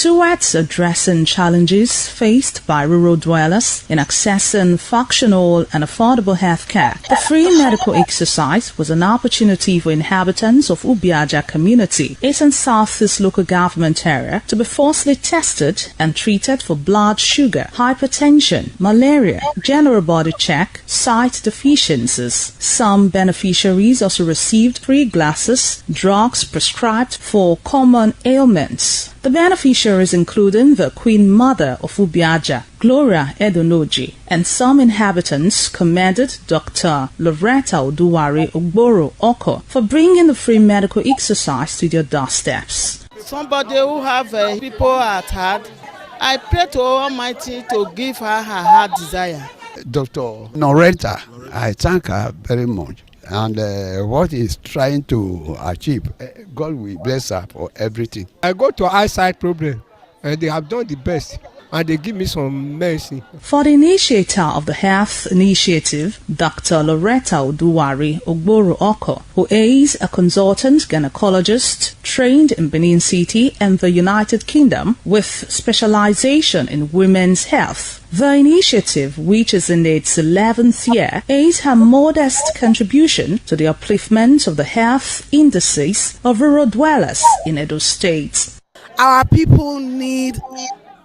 towards addressing challenges faced by rural dwellers in accessing functional and affordable health care. The free medical exercise was an opportunity for inhabitants of Ubiaja community, East and Southeast local government area, to be falsely tested and treated for blood sugar, hypertension, malaria, general body check, sight deficiencies. Some beneficiaries also received free glasses, drugs prescribed for common ailments. The beneficiaries including the Queen Mother of Ubiaja, Gloria Edonoji, and some inhabitants commended Dr. Loretta Ogboro Oko for bringing the free medical exercise to their doorsteps. Somebody who have people at heart, I pray to Almighty to give her heart desire. Dr. Loretta, I thank her very much. And what he's trying to achieve, God will bless her for everything. I go to eyesight problem, and they have done the best, and they give me some medicine. For the initiator of the health initiative, Dr. Loretta Ogboro Oko, who is a consultant gynecologist trained in Benin City and the United Kingdom with specialization in women's health. The initiative, which is in its 11th year, is her modest contribution to the upliftment of the health indices of rural dwellers in Edo State. Our people need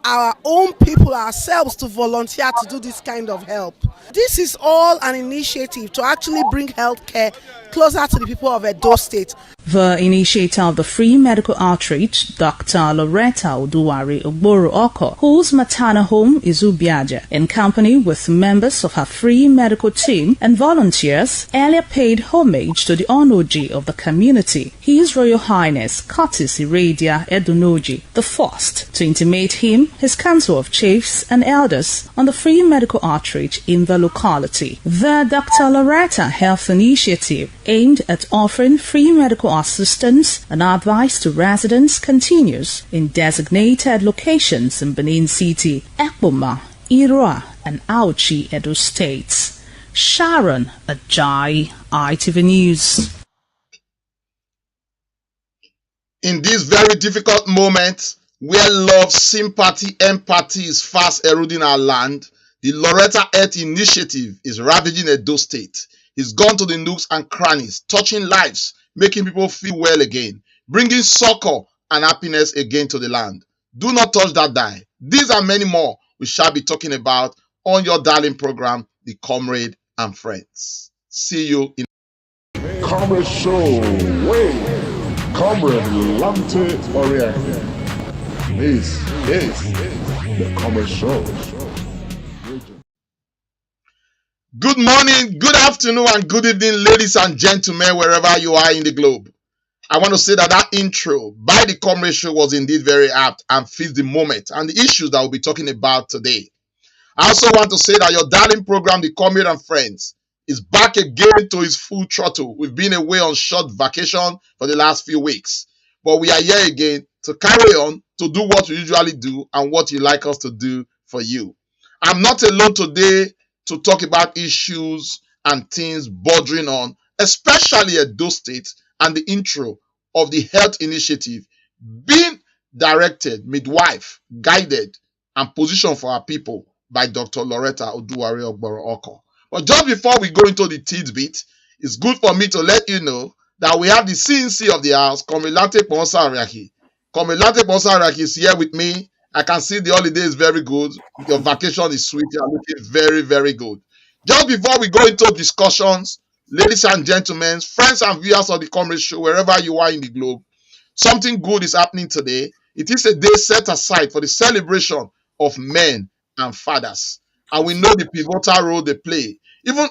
our own people ourselves to volunteer to do this kind of help. This is all an initiative to actually bring healthcare closer to the people of Edo State. The initiator of the free medical outreach, Dr. Loretta Ogboro Oko, whose maternal home is Ubiaja, in company with members of her free medical team and volunteers, earlier paid homage to the Onoji of the community, His Royal Highness Curtis Iradia Edonoji I, to intimate him his council of chiefs and elders on the free medical outreach in the locality. The Dr. Loretta Health Initiative, aimed at offering free medical assistance and advice to residents, continues in designated locations in Benin City, Ekpoma, Irua, and Auchi, Edo States. Sharon Ajay, ITV News. In this very difficult moment, where love, sympathy, empathy is fast eroding our land, the Loretta Health Initiative is ravaging Edo State. It's gone to the nooks and crannies, touching lives, making people feel well again, bringing succor and happiness again to the land. Do not touch that die. These and many more we shall be talking about on your darling program, The Comrade and Friends. See you in Comrade Show. Wait. Comrade Lante Oriente. This is The Comrade Show. Good morning, good afternoon, and good evening, ladies and gentlemen, wherever you are in the globe. I want to say that intro by the Comrade Show was indeed very apt and fits the moment and the issues that we'll be talking about today. I also want to say that your darling program, The Comrade and Friends, is back again to its full throttle. We've been away on short vacation for the last few weeks, but we are here again to carry on to do what we usually do and what you like us to do for you. I'm not alone today to talk about issues and things bordering on, especially Edo State and the intro of the health initiative being directed, midwife, guided, and positioned for our people by Dr. Loretta Ogboro Oko. But just before we go into the tidbit, it's good for me to let you know that we have the CNC of the house, Komilate Ponsaraki. Komilate Ponsaraki is here with me. I can see the holiday is very good. Your vacation is sweet. You are looking very, very good. Just before we go into discussions, ladies and gentlemen, friends and viewers of the Comrade Show, wherever you are in the globe, something good is happening today. It is a day set aside for the celebration of men and fathers. And we know the pivotal role they play. Even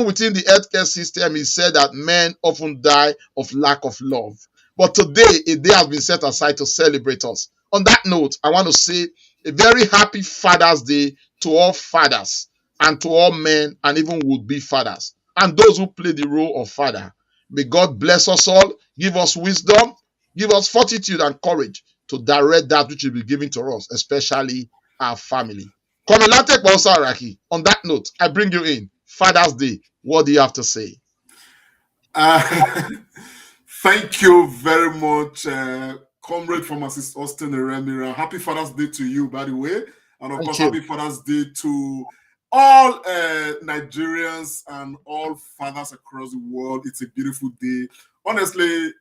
within the healthcare system, it said that men often die of lack of love. But today, a day has been set aside to celebrate us. On that note, I want to say a very happy Father's Day to all fathers and to all men and even would-be fathers and those who play the role of father. May God bless us all, give us wisdom, give us fortitude and courage to direct that which will be given to us, especially our family. Komilate Ponsaraki, on that note, I bring you in. Father's Day, what do you have to say? Thank you very much, Comrade Pharmacist Austin Eremira. Happy Father's Day to you, by the way. And of Thank course, you. happy Father's Day to all Nigerians and all fathers across the world. It's a beautiful day. Honestly,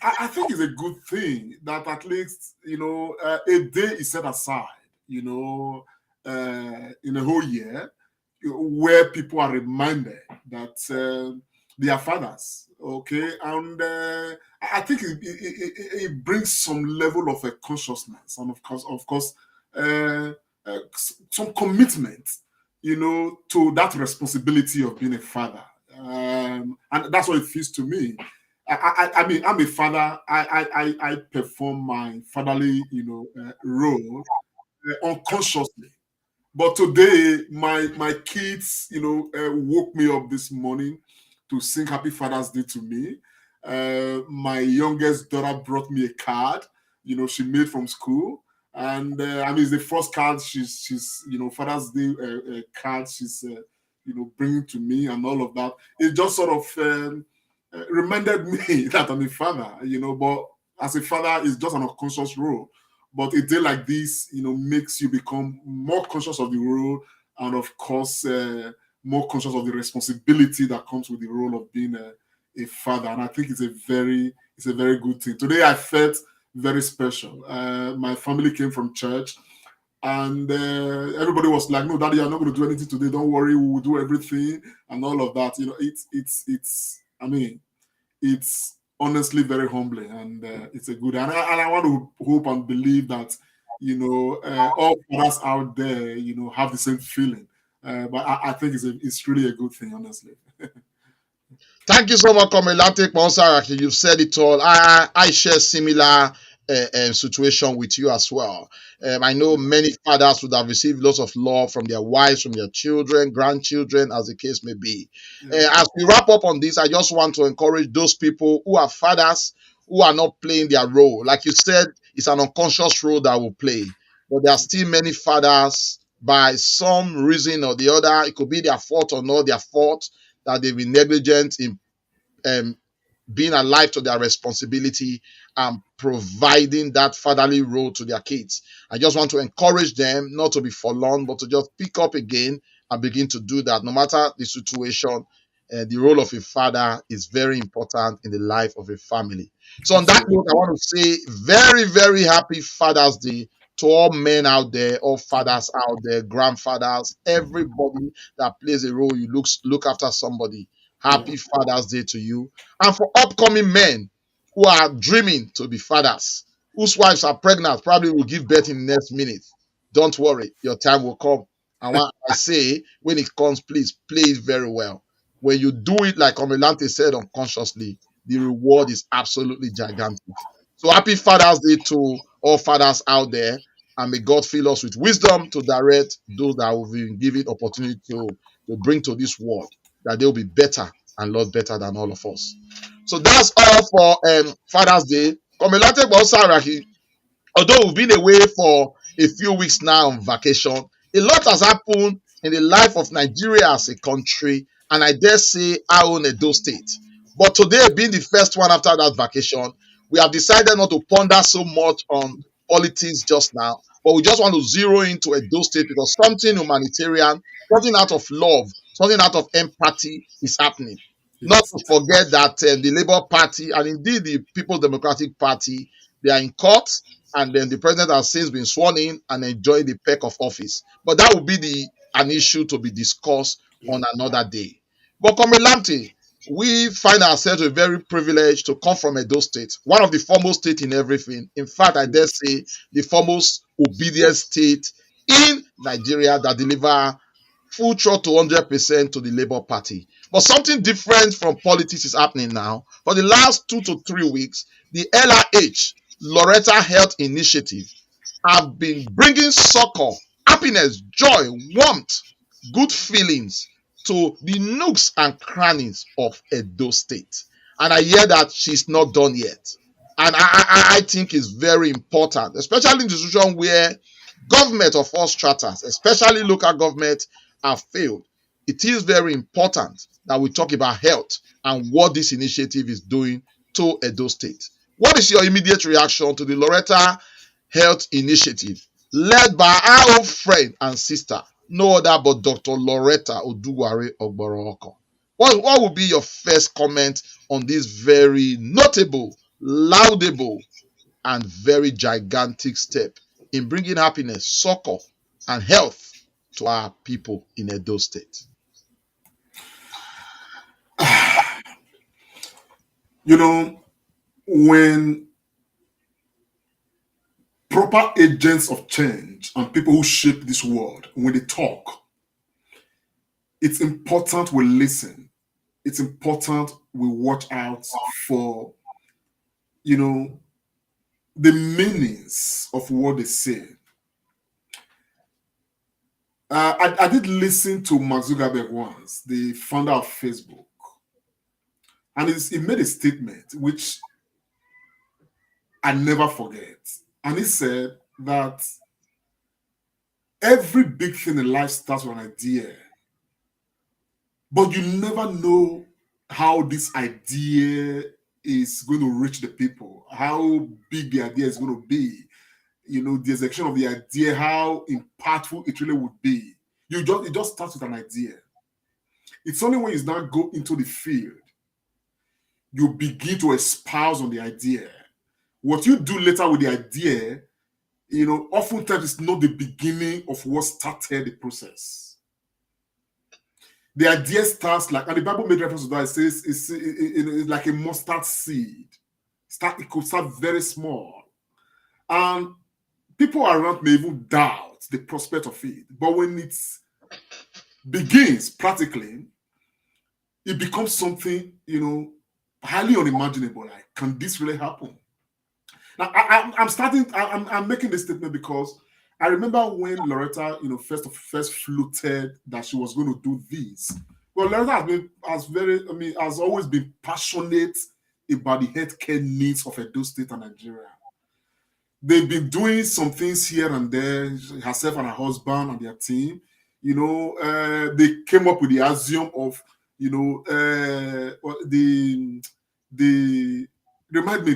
I think it's a good thing that at least, a day is set aside, in a whole year where people are reminded that they are fathers, okay? And I think it brings some level of consciousness and of course, some commitment, to that responsibility of being a father. And that's what it feels to me. I mean, I'm a father. I perform my fatherly, role unconsciously. But today, my kids, woke me up this morning to sing Happy Father's Day to me. My youngest daughter brought me a card, she made from school. And I mean, it's the first card she's Father's Day card she's, bringing to me and all of that. It just sort of reminded me that I'm a father, but as a father, it's just an unconscious role. But a day like this, makes you become more conscious of the role and, of course, more conscious of the responsibility that comes with the role of being a father. And I think it's a very good thing. Today, I felt very special. My family came from church, and everybody was like, "No, Daddy, you're not going to do anything today. Don't worry, we will do everything," and all of that. It's honestly very humbling, and it's a good. And I want to hope and believe that all fathers out there have the same feeling. But I think it's really a good thing, honestly. Thank you so much, Comrade Monsaraki. You've said it all. I share similar situation with you as well. I know many fathers would have received lots of love from their wives, from their children, grandchildren, as the case may be. As we wrap up on this, I just want to encourage those people who are fathers who are not playing their role. Like you said, it's an unconscious role that will play. But there are still many fathers, by some reason or the other, it could be their fault or not their fault, that they've been negligent in being alive to their responsibility and providing that fatherly role to their kids. I just want to encourage them not to be forlorn, but to just pick up again and begin to do that. No matter the situation, the role of a father is very important in the life of a family. So on that note, I want to say very, very happy Father's Day to all men out there, all fathers out there, grandfathers, everybody that plays a role. You look after somebody. Happy Father's Day to you. And for upcoming men who are dreaming to be fathers, whose wives are pregnant, probably will give birth in the next minute. Don't worry, your time will come. And what I say, when it comes, please play it very well. When you do it, like Omelante said, unconsciously, the reward is absolutely gigantic. So happy Father's Day to all fathers out there. And may God fill us with wisdom to direct those that will be given opportunity to bring to this world, that they'll be better and a lot better than all of us. So that's all for Father's Day. Komelate Bosaraki, although we've been away for a few weeks now on vacation, a lot has happened in the life of Nigeria as a country, and I dare say our own Edo State. But today, being the first one after that vacation, we have decided not to ponder so much on politics just now, but we just want to zero into Edo State because something humanitarian, something out of love, something out of empathy is happening. Yes. Not to forget that the Labour Party and indeed the People's Democratic Party, they are in court, and then the president has since been sworn in and enjoyed the perk of office. But that will be an issue to be discussed on another day. But Komelante, we find ourselves very privileged to come from Edo State, one of the foremost states in everything. In fact, I dare say the foremost obedient state in Nigeria that deliver full throttle 100% to the Labour Party. But something different from politics is happening now. For the last 2 to 3 weeks, the LRH, Loretta Health Initiative, have been bringing succor, happiness, joy, warmth, good feelings to the nooks and crannies of Edo State. And I hear that she's not done yet. And I think it's very important, especially in the situation where government of all stratas, especially local government, have failed. It is very important that we talk about health and what this initiative is doing to Edo State. What is your immediate reaction to the Loretta Health Initiative led by our old friend and sister, no other but Dr. Loretta Oduwari Ogborooko? What would be your first comment on this very notable, laudable, and very gigantic step in bringing happiness, succor, and health to our people in Edo State? You know, when proper agents of change and people who shape this world, when they talk, it's important we listen. It's important we watch out for, the meanings of what they say. I did listen to Mark Zuckerberg once, the founder of Facebook, and he made a statement which I never forget. And he said that every big thing in life starts with an idea, but you never know how this idea is going to reach the people, how big the idea is going to be, the execution of the idea, how impactful it really would be. It just starts with an idea. It's only when you now go into the field, you begin to espouse on the idea. What you do later with the idea, oftentimes it's not the beginning of what started the process. The idea starts and the Bible made reference to that. It says it's like a mustard seed. It could start very small. And people around may even doubt the prospect of it. But when it begins practically, it becomes something, highly unimaginable. Like, can this really happen? Now, I'm making this statement because I remember when Loretta, first floated that she was going to do this. Well, Loretta has always been passionate about the healthcare needs of Edo State and Nigeria. They've been doing some things here and there, herself and her husband and their team. They came up with the axiom of, the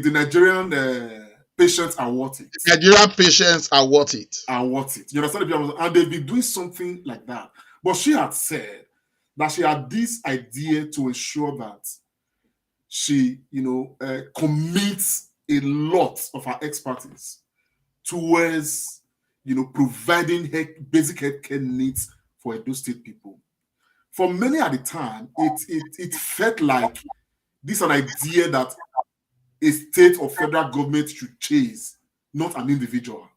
Nigerian patients are worth it. Nigerian patients are worth it. You understand? And they've been doing something like that. But she had said that she had this idea to ensure that she, commits a lot of her expertise towards, providing basic healthcare needs for Edo State people. For many at the time, it felt like this is an idea that a state or federal government should chase, not an individual.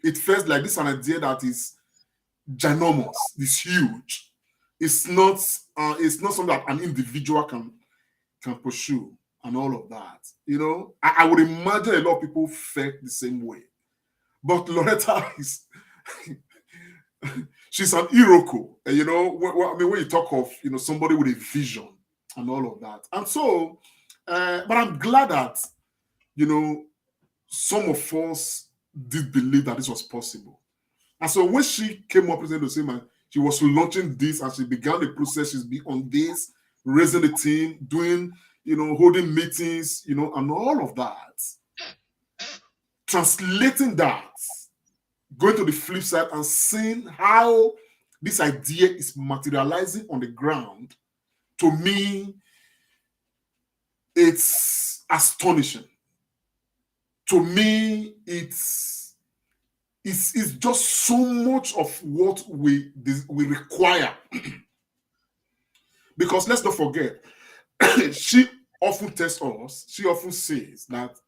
It felt like this is an idea that is ginormous, it's huge. It's not something that an individual can pursue and all of that. I would imagine a lot of people felt the same way. But Loretta is she's an Iroko. When you talk of somebody with a vision and all of that. And so but I'm glad that, some of us did believe that this was possible. And so when she came up presenting the same, she was launching this and she began the process. She's been on this, raising the team, doing, holding meetings, and all of that. Translating that, going to the flip side and seeing how this idea is materializing on the ground, to me, it's astonishing. To me, it's just so much of what we require. Because let's not forget, she often tells us, she often says that,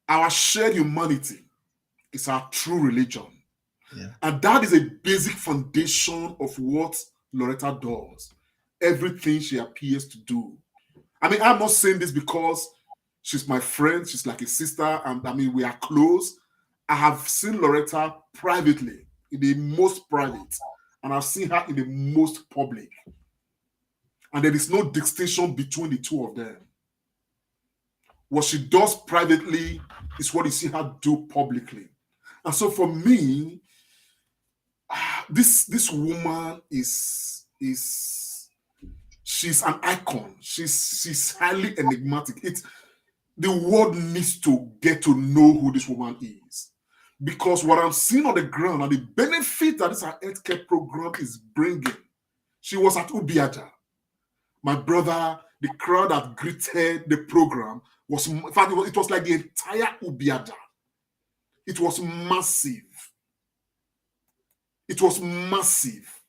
our shared humanity is our true religion. Yeah. And that is a basic foundation of what Loretta does. Everything she appears to do. I'm not saying this because she's my friend, she's like a sister, and we are close. I have seen Loretta privately, in the most private, and I've seen her in the most public. And there is no distinction between the two of them. What she does privately is what you see her do publicly. And so for me, this woman is She's an icon. She's highly enigmatic. The world needs to get to know who this woman is. Because what I'm seeing on the ground and the benefit that this healthcare program is bringing. She was at Ubiaja. My brother, the crowd that greeted the program was, in fact, it was like the entire Ubiaja. It was massive. It was massive.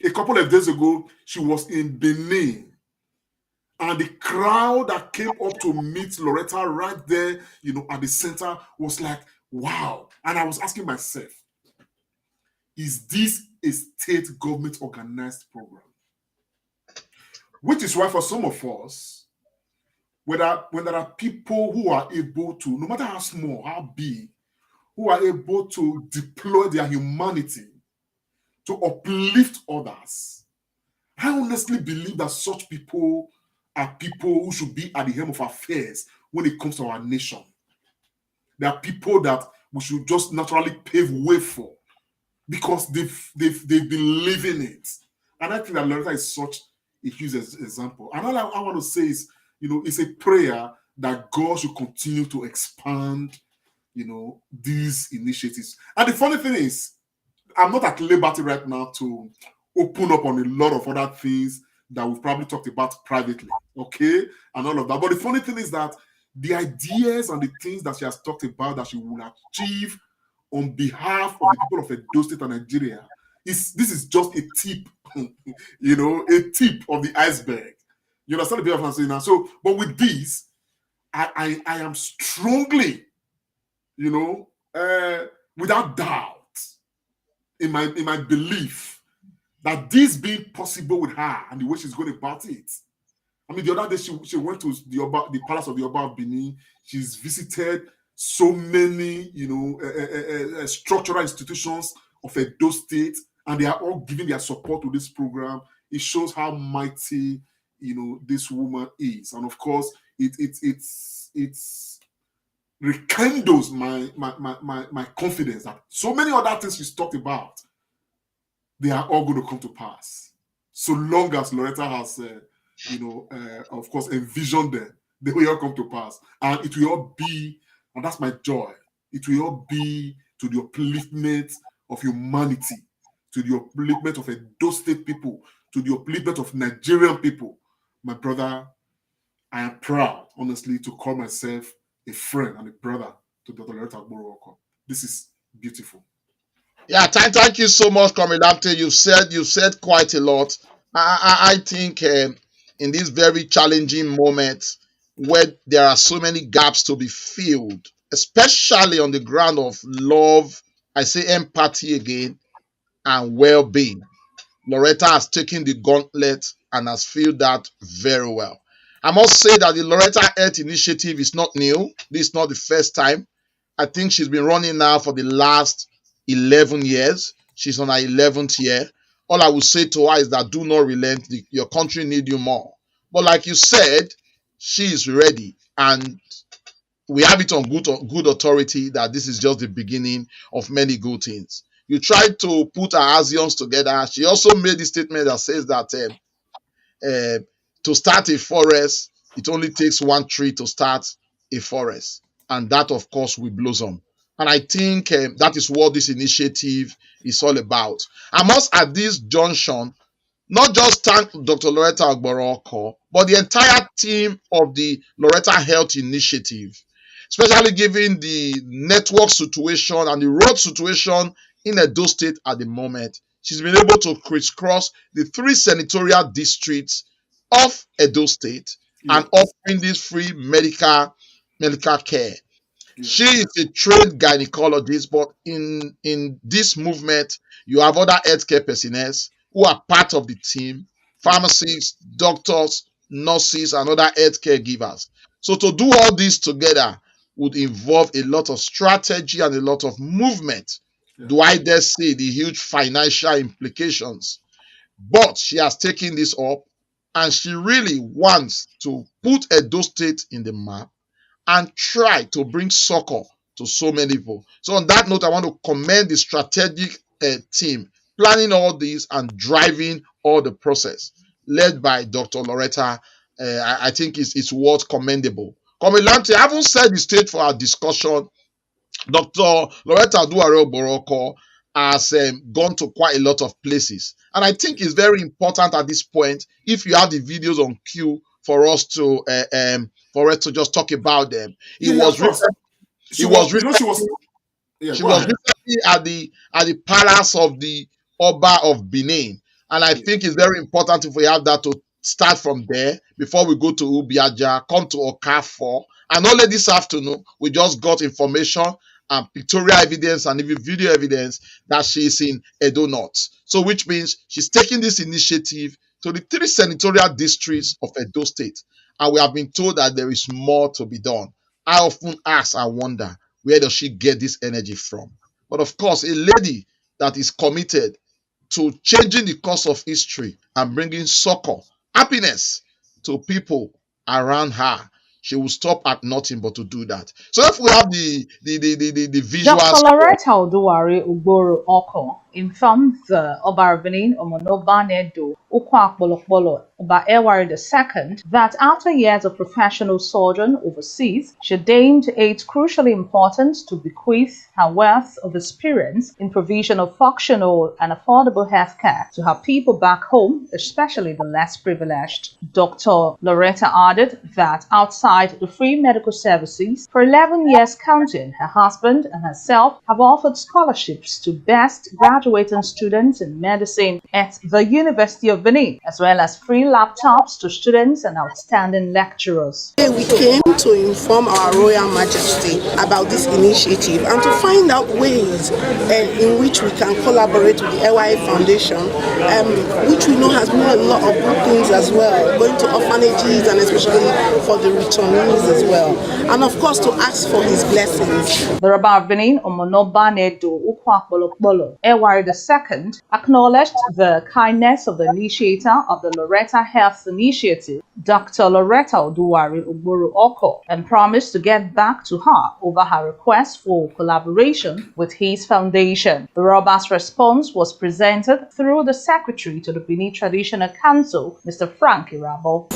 A couple of days ago, she was in Benin. And the crowd that came up to meet Loretta right there, at the center was like, wow. And I was asking myself, is this a state government organized program? Which is why for some of us, when there are people who are able to, no matter how small, how big, who are able to deploy their humanity to uplift others, I honestly believe that such people are people who should be at the helm of affairs when it comes to our nation. They are people that we should just naturally pave way for because they've been living it. And I think that Loretta is such a huge example. And all I want to say is, it's a prayer that God should continue to expand, these initiatives. And the funny thing is, I'm not at liberty right now to open up on a lot of other things that we've probably talked about privately, okay? And all of that. But the funny thing is that the ideas and the things that she has talked about that she will achieve on behalf of the people of Edo State and Nigeria, this is just a tip, a tip of the iceberg. You understand the bit of what I'm saying now? So, but with this, I am strongly, without doubt, in my belief that this being possible with her and the way she's going about it. I mean, the other day she went to the palace of the Oba of Benin. She's visited so many, structural institutions of Edo State, and they are all giving their support to this program. It shows how mighty, this woman is, and of course, it's rekindles my confidence that so many other things she's talked about, they are all going to come to pass. So long as Loretta has, of course, envisioned them, they will all come to pass. And it will all be, and that's my joy, it will all be to the upliftment of humanity, to the upliftment of Edo State people, to the upliftment of Nigerian people. My brother, I am proud, honestly, to call myself a friend and a brother to Dr. Loretta Ogborooko. This is beautiful. Yeah, thank you so much, Comrade Apte. You said quite a lot. I think in this very challenging moment where there are so many gaps to be filled, especially on the ground of love, I say empathy again, and well-being, Loretta has taken the gauntlet and has filled that very well. I must say that the Loretta Health Initiative is not new. This is not the first time. I think she's been running now for the last 11 years. She's on her 11th year. All I will say to her is that do not relent. Your country needs you more. But like you said, she is ready. And we have it on good authority that this is just the beginning of many good things. You tried to put her axioms together. She also made this statement that says that to start a forest, it only takes one tree to start a forest. And that, of course, will blossom. And I think that is what this initiative is all about. I must, at this junction, not just thank Dr. Loretta Ogborooko, but the entire team of the Loretta Health Initiative, especially given the network situation and the road situation in Edo State at the moment. She's been able to crisscross the 3 senatorial districts of Edo State and offering this free medical care. She is a trained gynecologist, but in this movement, you have other healthcare personnel who are part of the team, pharmacists, doctors, nurses, and other healthcare givers. So to do all this together would involve a lot of strategy and a lot of movement. Do I dare say the huge financial implications? But she has taken this up, and she really wants to put Edo State in the map and try to bring succor to so many people. So on that note, I want to commend the strategic team planning all this and driving all the process. led by Dr. Loretta, I think it's worth commendable. Comilante, I haven't set the stage for our discussion. Dr. Loretta Duare Boroko has gone to quite a lot of places. And I think it's very important at this point, if you have the videos on queue, for us to just talk about them. She was recently at the palace of the Oba of Benin. And I think it's very important if we have that to start from there before we go to Ubiaja, come to Okafor. And only this afternoon, we just got information and pictorial evidence and even video evidence that she is in Edo North. So which means she's taking this initiative to the 3 senatorial districts of Edo State. And we have been told that there is more to be done. I often ask and wonder, where does she get this energy from? But of course, a lady that is committed to changing the course of history and bringing succor, happiness to people around her, she will stop at nothing but to do that. So if we have the visuals. Dr. Loretta Oduwari Ugboro Oko informed the Oba of Benin Omonoba Nedo Ukwa Bolokbolo Oba Ewari II that after years of professional sojourn overseas, she deemed it crucially important to bequeath her wealth of experience in provision of functional and affordable healthcare to her people back home, especially the less privileged. Dr. Loretta added that outside the free medical services, for 11 years counting, her husband and herself have offered scholarships to best graduating students in medicine at the University of Benin, as well as free laptops to students and outstanding lecturers. We came to inform our Royal Majesty about this initiative and to find out ways in which we can collaborate with the LYA Foundation, which we know has been a lot of good things as well, going to orphanages and especially for the returnees as well. And of course to ask for his blessings. The Oba of Benin Omonoba Nedo Ukwa Bolokbolo Ewari II acknowledged the kindness of the initiator of the Loretta Health Initiative, Dr. Loretta Oduwari Ugboro Oko, and promised to get back to her over her request for collaboration with his foundation. The Oba's response was presented through the Secretary to the Benin Traditional Council, Mr. Frank Irabo.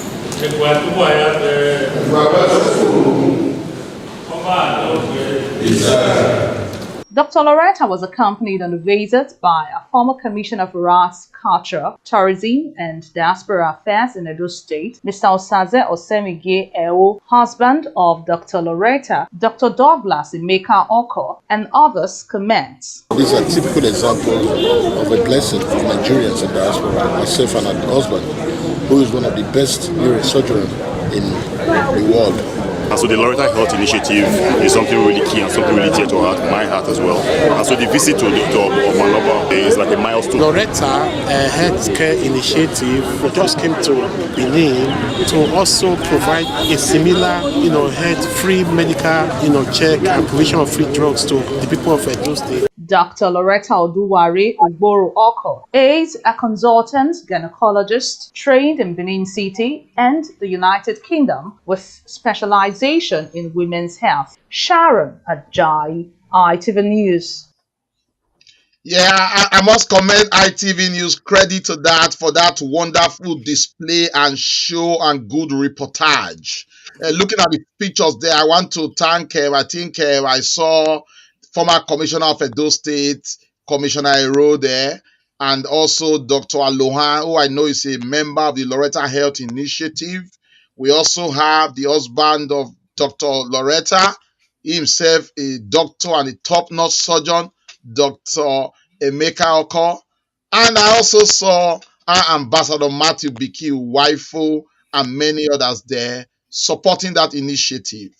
Dr. Loretta was accompanied on the visit by a former Commissioner for Arts, Culture, Tourism and Diaspora Affairs in Edo State, Mr. Osaze Osemige Ewo, husband of Dr. Loretta, Dr. Douglas Emeka Oko, and others comments. These are typical examples of a blessing for Nigerians in diaspora. Myself and her husband, who is one of the best neurosurgeons in the world. And so the Loretta Health Initiative is something really key and something really dear to my heart as well. And so the visit to Dr. Omaloba is like a milestone. Loretta Healthcare Initiative just came to Benin to also provide a similar, health-free medical, check and provision of free drugs to the people of Edo State. Dr. Loretta Oduwari Ugboro Oko is a consultant gynecologist trained in Benin City and the United Kingdom with specialization in women's health. Sharon Ajayi, ITV News. Yeah, I must commend ITV News, credit to that for that wonderful display and show and good reportage. Looking at the pictures there, I want to thank I think I saw former Commissioner of Edo State, Commissioner Ero there, and also Dr. Alohan, who I know is a member of the Loretta Health Initiative. We also have the husband of Dr. Loretta, himself a doctor and a top-notch surgeon, Dr. Emeka Oko. And I also saw our Ambassador Matthew Biki Waifo and many others there supporting that initiative.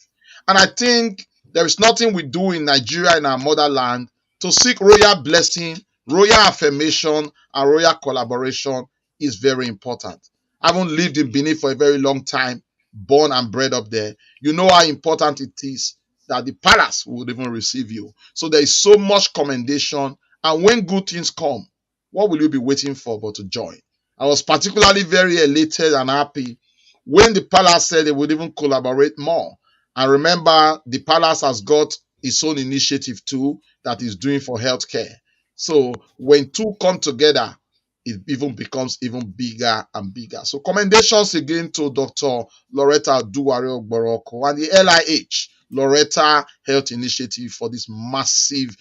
And I think there is nothing we do in Nigeria, in our motherland, to seek royal blessing, royal affirmation, and royal collaboration is very important. I haven't lived in Benin for a very long time, born and bred up there. You know how important it is that the palace would even receive you. So there is so much commendation. And when good things come, what will you be waiting for but to join? I was particularly very elated and happy when the palace said they would even collaborate more. And remember, the palace has got its own initiative too that is doing for healthcare. So when two come together, it even becomes even bigger and bigger. So commendations again to Dr. Loretta Duwari-Ogboroko and the LIH, Loretta Health Initiative, for this massive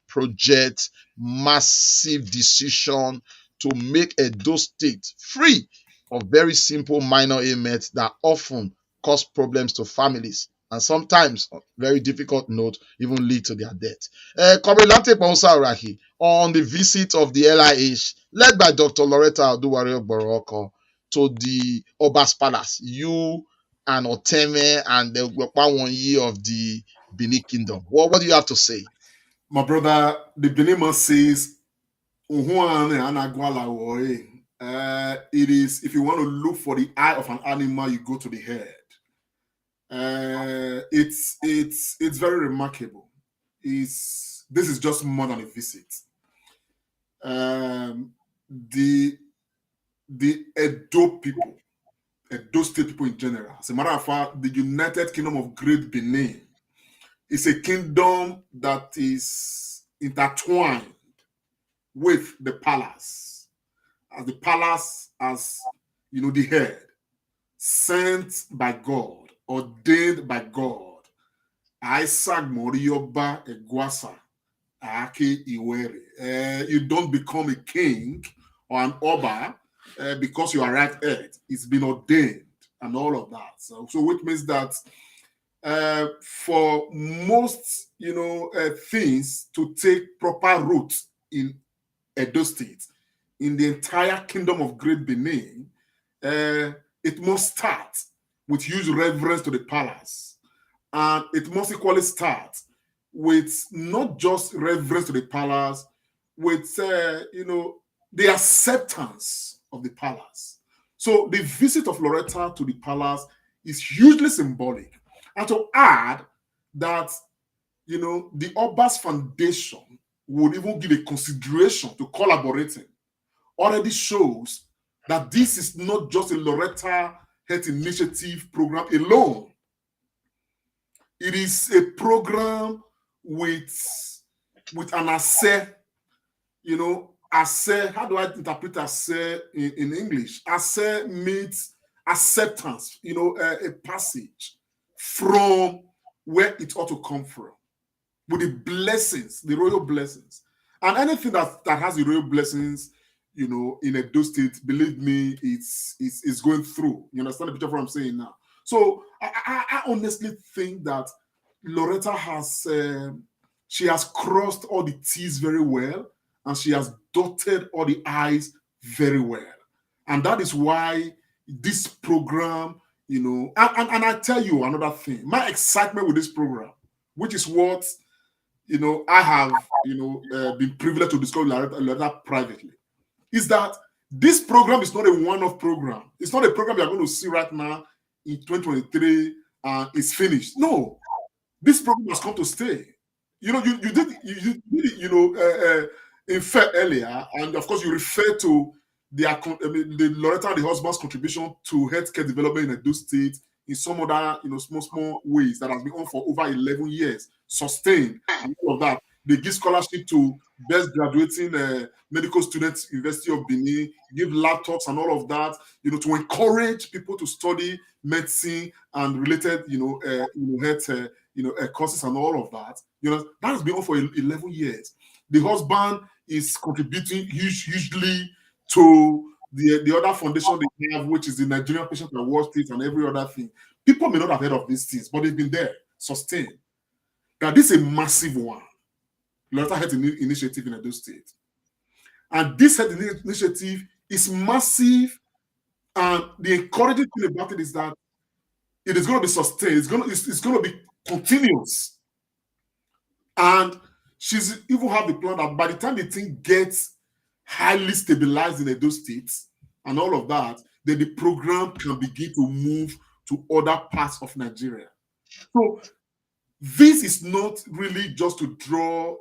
project, massive decision to make Edo State free of very simple minor ailments that often cause problems to families and sometimes, on very difficult note, even lead to their death. Comrade Lante Rahi, on the visit of the LIH, led by Dr. Loretta Duwari-Ogboroko to the Oba's Palace, you and Oteme and the Wonyi of the Benin Kingdom. What do you have to say? My brother, the Benin man says, it is, if you want to look for the eye of an animal, you go to the head. It's very remarkable. This is just more than a visit. The Edo people, Edo State people in general, as a matter of fact, the United Kingdom of Great Benin is a kingdom that is intertwined with the palace, as the palace as the head, sent by God, ordained by God. Isaac Morioba Egwasa Ake Iwere. You don't become a king or an Oba because you are right head. It's been ordained and all of that. So which means that for most things to take proper root in Edo State, in the entire kingdom of Great Benin, it must start with huge reverence to the palace. And it must equally start with not just reverence to the palace, with the acceptance of the palace. So the visit of Loretta to the palace is hugely symbolic. And to add that, the Oba's Foundation would even give a consideration to collaborating already shows that this is not just a Loretta Health Initiative program alone. It is a program with an assay, assay. How do I interpret assay in English? Assay means acceptance, a passage from where it ought to come from, with the blessings, the royal blessings. And anything that has the royal blessings, in Edo State, believe me, it's going through. You understand the picture of what I'm saying now? So I honestly think that Loretta has crossed all the T's very well, and she has dotted all the I's very well. And that is why this program, and I tell you another thing, my excitement with this program, which is what, I have, been privileged to discover Loretta privately, is that this program is not a one-off program. It's not a program you're going to see right now in 2023 and it's finished. No, this program has come to stay. You did it, infer earlier, and of course you refer to the Loretta and the husband's contribution to healthcare development in Edo State in some other, small ways that has been on for over 11 years, sustained, and all of that. They give scholarship to best graduating medical students, University of Benin, give laptops and all of that, to encourage people to study medicine and related, health, courses and all of that. That has been on for 11 years. The husband is contributing hugely to the other foundation they have, which is the Nigerian Patient Award State and every other thing. People may not have heard of these things, but they've been there, sustained. Now, this is a massive one. Loretta Health Initiative in Edo State. And this health initiative is massive, and the encouraging thing about it is that it is going to be sustained. It's going to be continuous. And she's even have the plan that by the time the thing gets highly stabilized in Edo State and all of that, then the program can begin to move to other parts of Nigeria. So this is not really just to draw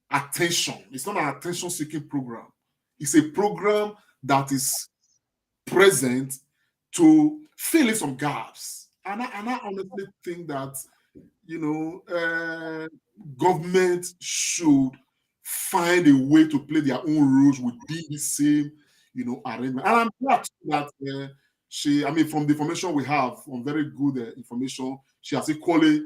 attention. It's not an attention-seeking program. It's a program that is present to fill in some gaps. And I honestly think that, government should find a way to play their own roles within the same, arrangement. And I'm glad that from the information we have, on very good information, she has equally,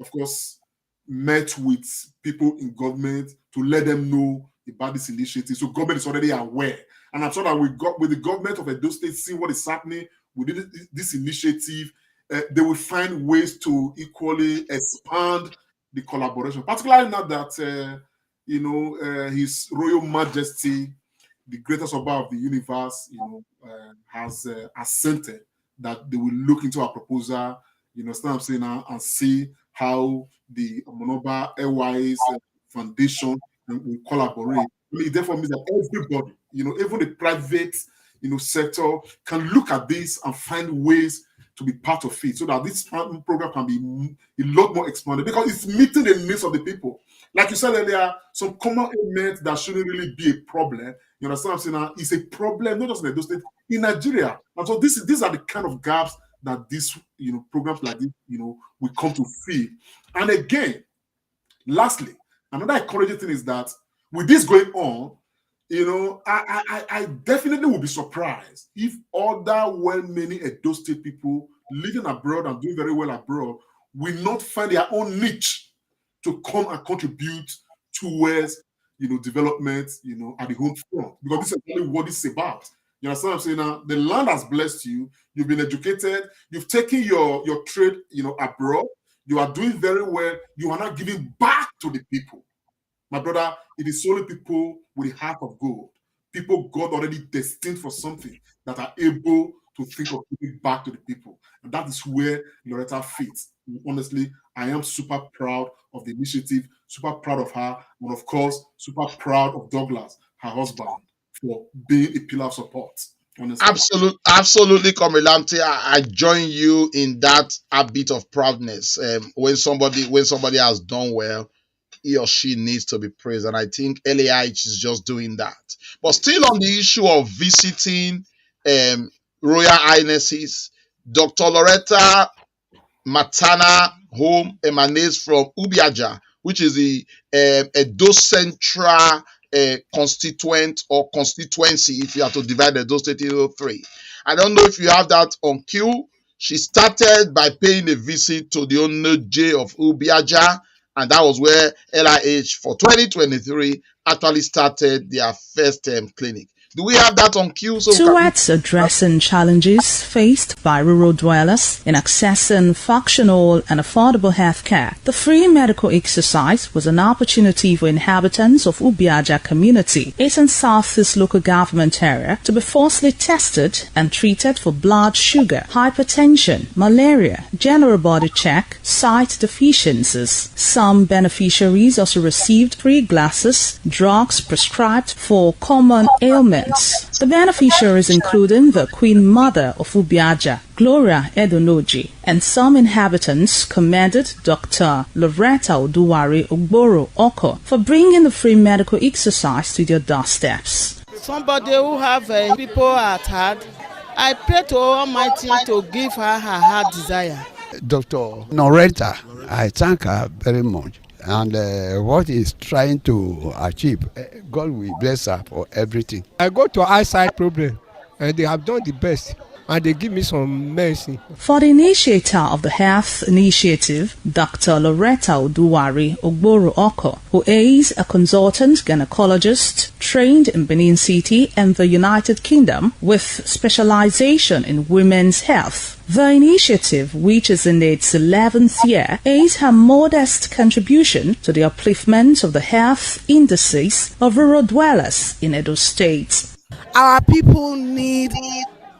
of course, met with people in government to let them know about this initiative. So government is already aware. And I'm sure that with the government of Edo State seeing what is happening with this initiative, they will find ways to equally expand the collaboration, particularly now that, His Royal Majesty, the greatest Oba of the universe, has assented that they will look into our proposal, understand what I'm saying now, and see how the Monoba Airways Foundation will collaborate. It therefore means that everybody, even the private, sector can look at this and find ways to be part of it, so that this program can be a lot more expanded, because it's meeting the needs of the people. Like you said earlier, some common elements that shouldn't really be a problem. You understand what I'm saying now? It's a problem, not just in Edo State, in Nigeria. And so these are the kind of gaps that these programs like this, will come to fill. And again, lastly, another encouraging thing is that with this going on, I definitely will be surprised if other many Edo State people living abroad and doing very well abroad will not find their own niche to come and contribute towards, development, at the home front, because this is really what it's about. You understand what I'm saying now? The land has blessed you. You've been educated. You've taken your trade, abroad. You are doing very well. You are not giving back to the people. My brother, it is only people with a heart of gold, people God already destined for something, that are able to think of giving back to the people. And that is where Loretta fits. And honestly, I am super proud of the initiative, super proud of her, and of course, super proud of Douglas, her husband, for being a pillar of support. Honestly. Absolutely, Comrade Lamte. I join you in that habit of proudness. When somebody has done well, he or she needs to be praised, and I think LAH is just doing that. But still on the issue of visiting Royal Highnesses, Dr. Loretta maternal home emanates from Ubiaja, which is the Edo Central constituent or constituency, if you have to divide Edo State into 3. I don't know if you have that on cue. She started by paying a visit to the Onoje of Ubiaja, and that was where LIH for 2023 actually started their first clinic. Do we have that on cue? Towards addressing challenges faced by rural dwellers in accessing functional and affordable health care, the free medical exercise was an opportunity for inhabitants of Ubiaja community, East and Southeast local government area, to be forcibly tested and treated for blood sugar, hypertension, malaria, general body check, sight deficiencies. Some beneficiaries also received free glasses, drugs prescribed for common ailments. The beneficiaries including the Queen Mother of Ubiaja, Gloria Edonoji, and some inhabitants commended Dr. Loretta Ogboro Oko for bringing the free medical exercise to their doorsteps. Somebody who have people at heart, I pray to Almighty to give her heart desire. Dr. Loretta, I thank her very much. And what he's trying to achieve, God will bless her for everything. I go to eyesight problem, and they have done the best, and they give me some medicine. For the initiator of the health initiative, Dr. Loretta Ogboro Oko, who is a consultant gynecologist trained in Benin City and the United Kingdom with specialization in women's health. The initiative, which is in its 11th year, is her modest contribution to the upliftment of the health indices of rural dwellers in Edo State. Our people need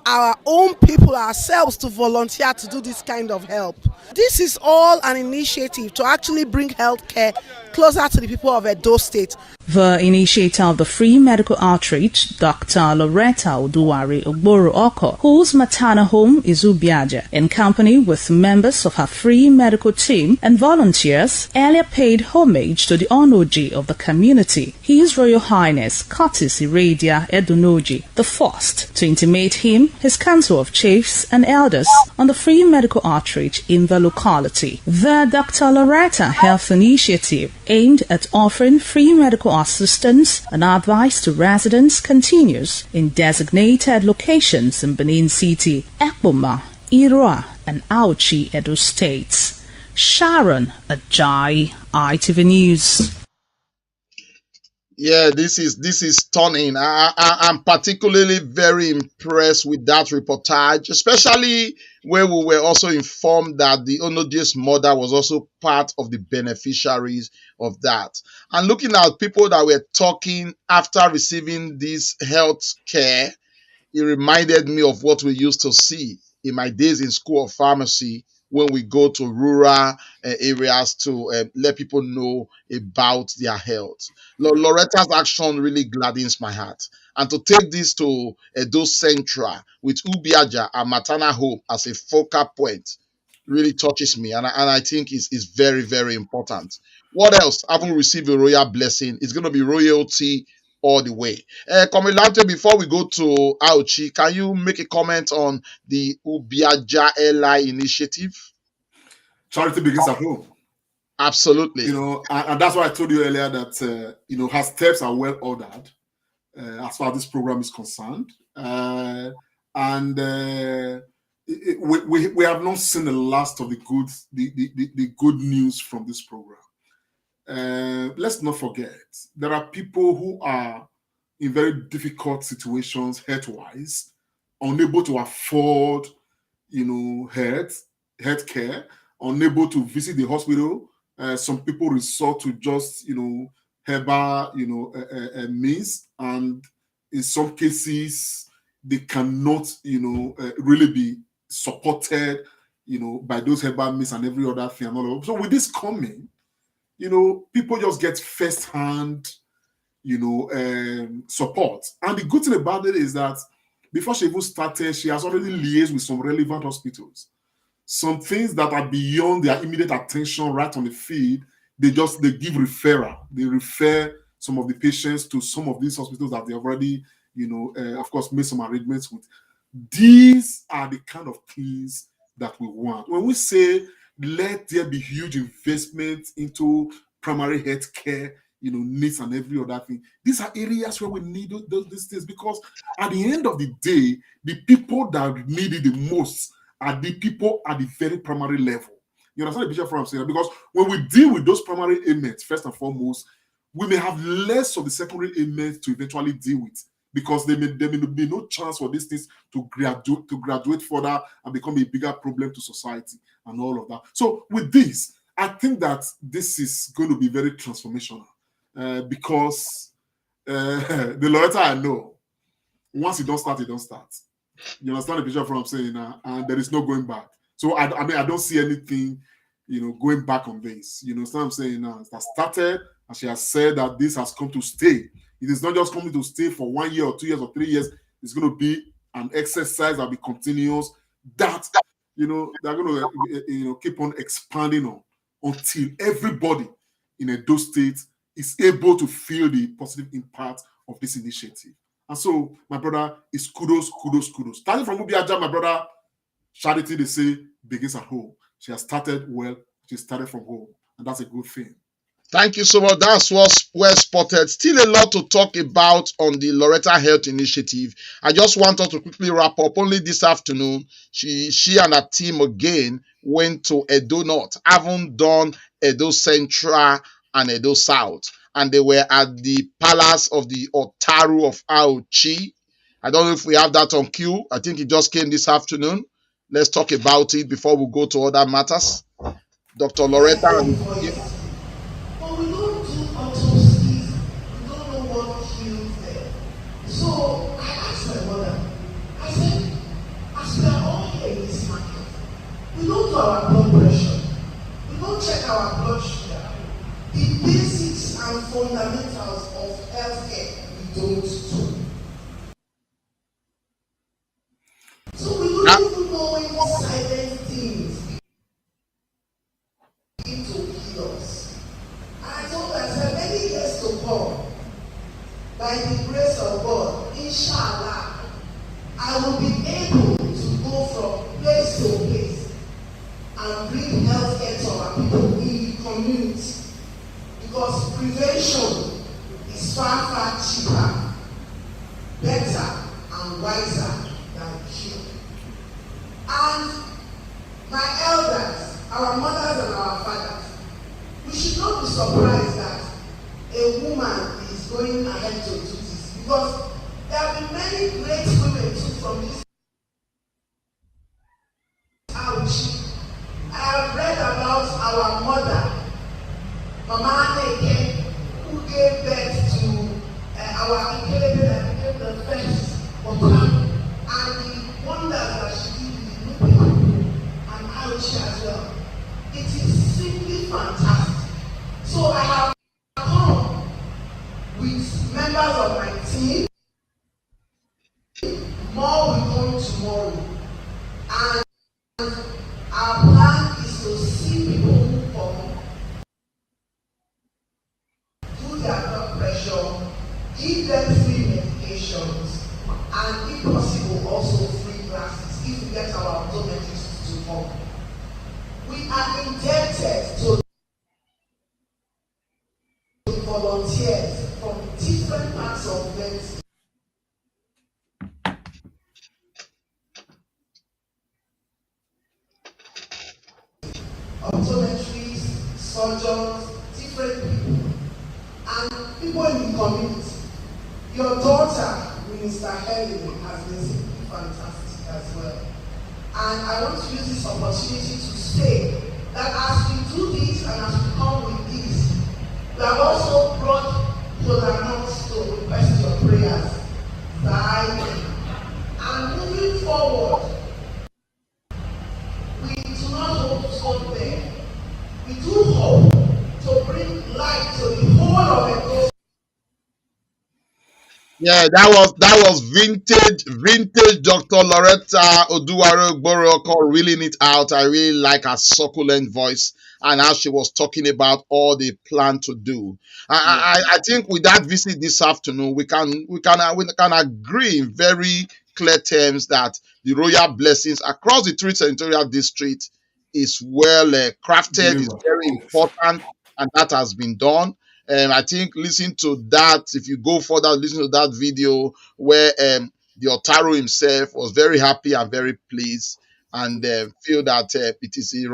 our own people ourselves to volunteer to do this kind of help. This is all an initiative to actually bring healthcare closer to the people of Edo State. The initiator of the free medical outreach, Dr. Loretta Ogboro Oko, whose maternal home is Ubiaja, in company with members of her free medical team and volunteers, earlier paid homage to the Onoji of the community, His Royal Highness Curtis Iradia Edonoji the First, to intimate him his council of chiefs and elders on the free medical outreach in the the locality. The Dr. Loretta Health Initiative, aimed at offering free medical assistance and advice to residents, continues in designated locations in Benin City, Ekpoma, Irua, and Auchi, Edo States. Sharon Ajay, ITV News. Yeah, this is stunning. I'm particularly very impressed with that reportage, especially where we were also informed that the Onoje's mother was also part of the beneficiaries of that. And looking at people that were talking after receiving this health care, it reminded me of what we used to see in my days in school of pharmacy when we go to rural areas to let people know about their health. Loretta's action really gladdens my heart. And to take this to Edo Central with Ubiaja and Matana Home as a focal point really touches me. And I think is very, very important. What else? Having received a royal blessing, it's going to be royalty all the way. Comilante, before we go to Auchi, can you make a comment on the Ubiaja Eli initiative? Charity begins at home. Absolutely. And that's why I told you earlier that her steps are well ordered as far as this program is concerned. We have not seen the last of the good news from this program. Let's not forget, there are people who are in very difficult situations health-wise, unable to afford, health care, unable to visit the hospital. Some people resort to just, herbal, means, and in some cases they cannot, really be supported, by those herbal means and every other thing and all of that. So with this coming, people just get first-hand, support. And the good thing about it is that before she even started, she has already liaised with some relevant hospitals. Some things that are beyond their immediate attention right on the feed, they give referral. They refer some of the patients to some of these hospitals that they already, of course, made some arrangements with. These are the kind of things that we want. When we say let there be huge investment into primary health care, needs and every other thing. These are areas where we need these things, because at the end of the day, the people that need it the most are the people at the very primary level. You understand the picture from what I'm saying? Because when we deal with those primary ailments, first and foremost, we may have less of the secondary ailments to eventually deal with, because there may be no chance for these things to graduate further and become a bigger problem to society and all of that. So with this, I think that this is going to be very transformational, because the Loretta I know, once it don't start, it don't start. You understand the picture from what I'm saying now? And there is no going back. So I don't see anything, going back on this. You understand what I'm saying now? It has started, and she has said that this has come to stay. It is not just coming to stay for 1 year or 2 years or 3 years. It's going to be an exercise that will be continuous, that they're going to keep on expanding on until everybody in Edo State is able to feel the positive impact of this initiative. And so, my brother, is kudos. Starting from Ubiaja, my brother, charity, they say, begins at home. She has started well. She started from home, and that's a good thing. Thank you so much. That's what's well spotted. Still a lot to talk about on the Loretta Health Initiative. I just want us to quickly wrap up. Only this afternoon, she and her team again went to Edo North, haven't done Edo Central and Edo South. And they were at the palace of the Otaru of Auchi. I don't know if we have that on cue. I think it just came this afternoon. Let's talk about it before we go to other matters. Dr. Loretta. But we don't do autopsies. We don't know what kills them. So I asked my mother, I said, as we are all here in this market, we don't do our blood pressure. We don't check our blood sugar. The basics and fundamentals of healthcare we don't do. So we don't even know any silent things begin to kill us. And I told myself, many years to come, by the grace of God, inshallah, I will be able to go from place to place and bring health care to our people in the community, because prevention is far, far cheaper, better, and wiser than cure. And my elders, our mothers and our fathers, we should not be surprised that a woman is going ahead to do this, because there have been many great women too from this ouch. I have read about our mother, Mama Neke, who gave birth to our Ikelebe that became the first Oka, and the wonders that she did in Nupe and Auchi as well. It is simply fantastic. So I have come with members of my team. More will come tomorrow. And our plan is to see people who come, do their blood pressure, give them free medications, and if possible also free classes if we get our optometrists to come. We are indebted to volunteers from different parts of medicine. Optometrists, surgeons, different people, and people in the community. Your daughter, Minister Helen, has been simply fantastic as well. And I want to use this opportunity to say that as we do this and as we come with this, we have also brought Polanos to request your prayers. And moving forward, we do not hope to stop there. We do hope to bring light to the whole of it. Yeah, that was vintage Dr. Loretta Oduware Gboroko reeling it out. I really like her succulent voice and how she was talking about all they plan to do. I think with that visit this afternoon, we can agree in very clear terms that the royal blessings across the three senatorial districts is well crafted, is very important, and that has been done. I think listen to that. If you go further, listen to that video where the Otaro himself was very happy and very pleased, and feel that it is the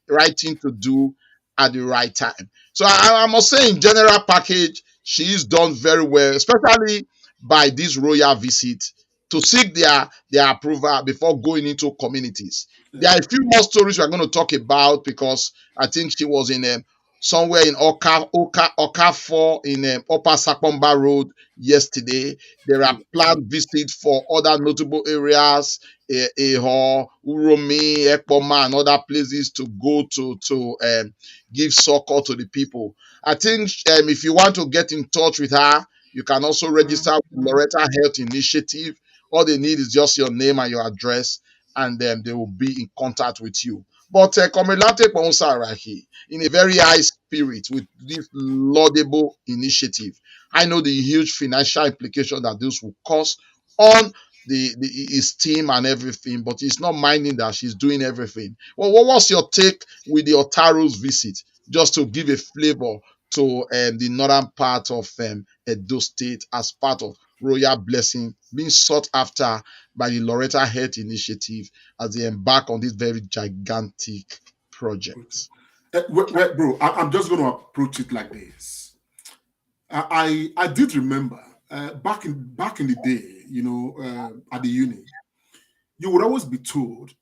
right thing to do at the right time. So I must say, in general package, she's done very well, especially by this royal visit to seek their approval before going into communities. There are a few more stories we're going to talk about, because I think she was in somewhere in Okafor in Upper Sakomba Road yesterday. There are planned visits for other notable areas, Eho, Uromi, Ekpoma, and other places to go to give succor to the people. I think if you want to get in touch with her, you can also register with Loretta Health Initiative. All they need is just your name and your address, and then they will be in contact with you. But Comrade Ponsarahi, in a very high spirit with this laudable initiative, I know the huge financial implication that this will cause on his team and everything, but he's not minding that she's doing everything. Well, what was your take with the Otaro's visit, just to give a flavor to the northern part of Edo State as part of royal blessing being sought after by the Loretta Health Initiative as they embark on this very gigantic project? Bro, I'm just going to approach it like this. I did remember back in the day, at the uni, you would always be told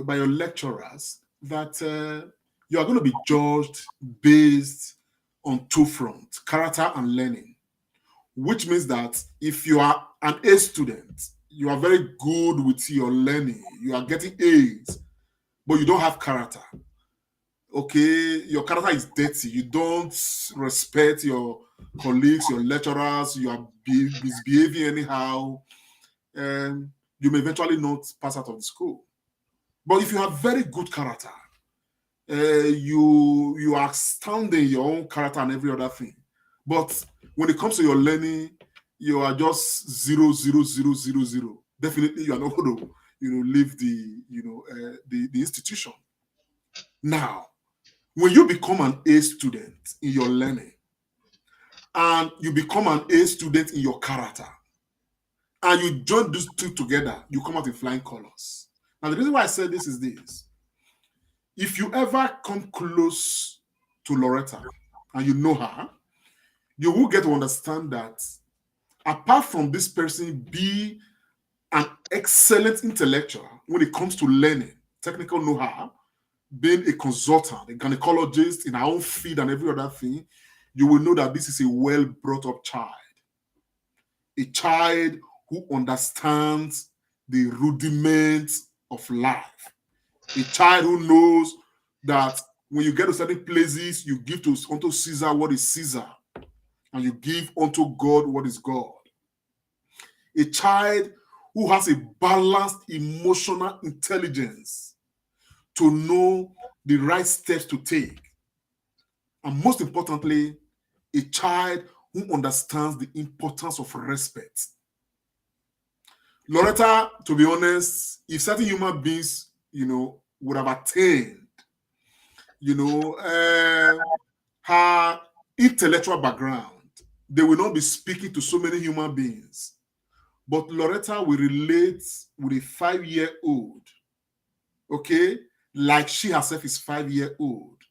by your lecturers that you are going to be judged based on two fronts, character and learning. Which means that if you are an A student, you are very good with your learning, you are getting A's, but you don't have character. Okay, your character is dirty. You don't respect your colleagues, your lecturers, you are misbehaving anyhow, and you may eventually not pass out of the school. But if you have very good character, you are astounding your own character and every other thing. But when it comes to your learning, you are just 0, 0, 0, 0, 0. Definitely, you are not going to, leave the institution. Now, when you become an A student in your learning, and you become an A student in your character, and you join these two together, you come out in flying colors. Now, the reason why I said this is this. If you ever come close to Loretta and you know her, you will get to understand that apart from this person be an excellent intellectual when it comes to learning, technical know-how, being a consultant, a gynecologist in our own field and every other thing, you will know that this is a well brought up child. A child who understands the rudiments of life. A child who knows that when you get to certain places, you give unto Caesar what is Caesar, and you give unto God what is God. A child who has a balanced emotional intelligence to know the right steps to take. And most importantly, a child who understands the importance of respect. Loretta, to be honest, if certain human beings, would have attained, her intellectual background, they will not be speaking to so many human beings. But Loretta will relate with a 5-year-old, okay, like she herself is 5-year-old.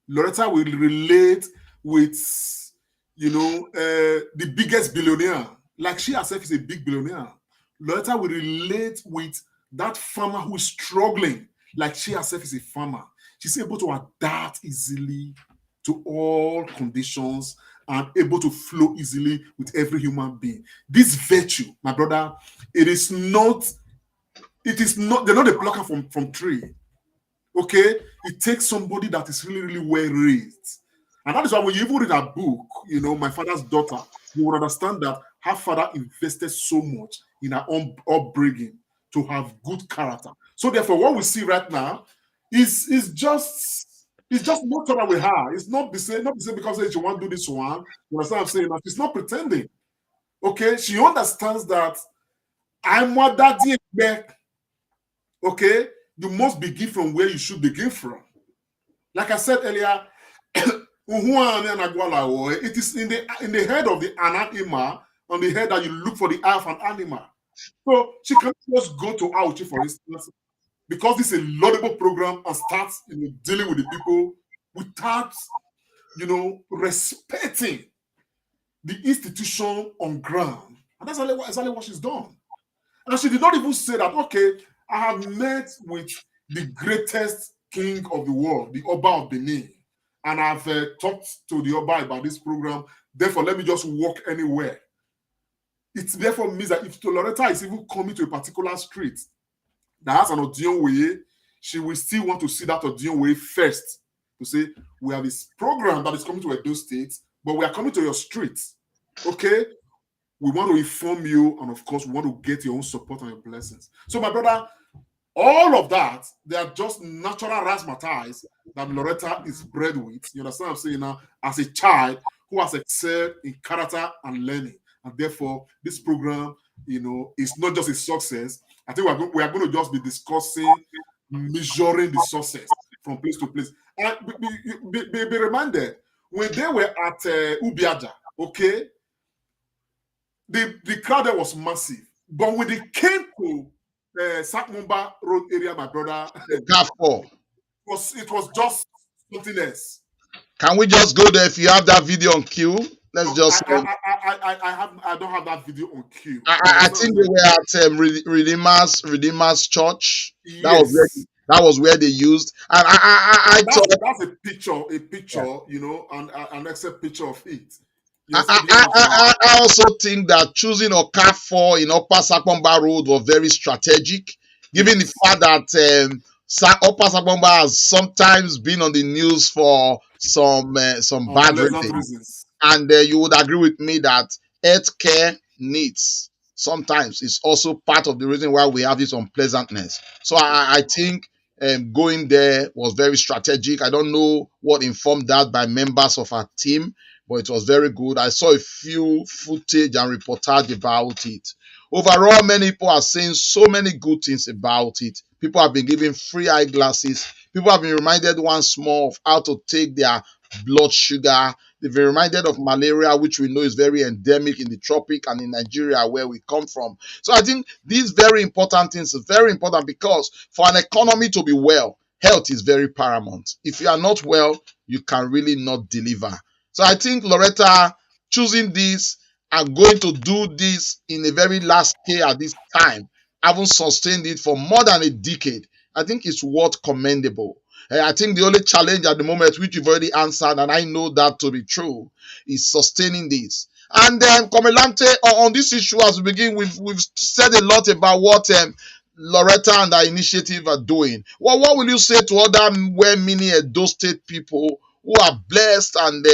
Loretta will relate with, the biggest billionaire, like she herself is a big billionaire. Loretta will relate with that farmer who is struggling, like she herself is a farmer. She's able to adapt easily to all conditions and able to flow easily with every human being. This virtue, my brother, they're not a plucker from tree. Okay? It takes somebody that is really, really well raised. And that is why when you even read a book, My Father's Daughter, you will understand that her father invested so much in her own upbringing to have good character. So therefore, what we see right now is just natural with her. It's not the same because she won't do this one. You understand what I'm saying? She's not pretending. Okay, she understands that I'm what daddy back. Okay, you must begin from where you should begin from. Like I said earlier, it is in the head of the animal, on the head that you look for the eye of an animal. So she can just go to Auchi, for instance, because this is a laudable program and starts dealing with the people without respecting the institution on ground. And that's exactly what she's done. And she did not even say that, okay, I have met with the greatest king of the world, the Oba of Benin, and I've talked to the Oba about this program, therefore let me just walk anywhere. It therefore means that if Loretta is even coming to a particular street that has an Odion way, she will still want to see that Odion way first to say, we have this program that is coming to Edo State, but we are coming to your street. Okay? We want to inform you, and of course, we want to get your own support and your blessings. So, my brother, all of that, they are just natural razzmatazz that Loretta is bred with. You understand what I'm saying now? As a child who has excelled in character and learning. And therefore, this program, is not just a success. I think we are going to just be discussing, measuring the success from place to place. And be reminded, when they were at Ubiaja, okay, the crowd there was massive. But when they came to Sakmumba Road area, my brother, it was just something else. Can we just go there if you have that video on cue? Let's just. I don't have that video on cue. I think they were at Redeemer's Church. Yes. That was where they used. And I thought that's a picture, and an extra picture of it. Yes, I also think that choosing Okafor in Upper Sakmumba Road was very strategic, given the fact that Upper Sakmumba has sometimes been on the news for some bad reasons. And you would agree with me that healthcare needs sometimes is also part of the reason why we have this unpleasantness. So I think going there was very strategic. I don't know what informed that by members of our team, but it was very good. I saw a few footage and reportage about it. Overall, many people are saying so many good things about it. People have been given free eyeglasses. People have been reminded once more of how to take their blood sugar. They've been reminded of malaria, which we know is very endemic in the tropic and in Nigeria, where we come from. So I think these very important things are very important, because for an economy to be well, health is very paramount. If you are not well, you can really not deliver. So I think Loretta choosing this and going to do this in a very large scale at this time, having sustained it for more than a decade, I think it's worth commendable. I think the only challenge at the moment, which you've already answered, and I know that to be true, is sustaining this. And then, Komelante, on this issue, as we begin, we've said a lot about what Loretta and our initiative are doing. Well, what will you say to other well-meaning Edo State people who are blessed and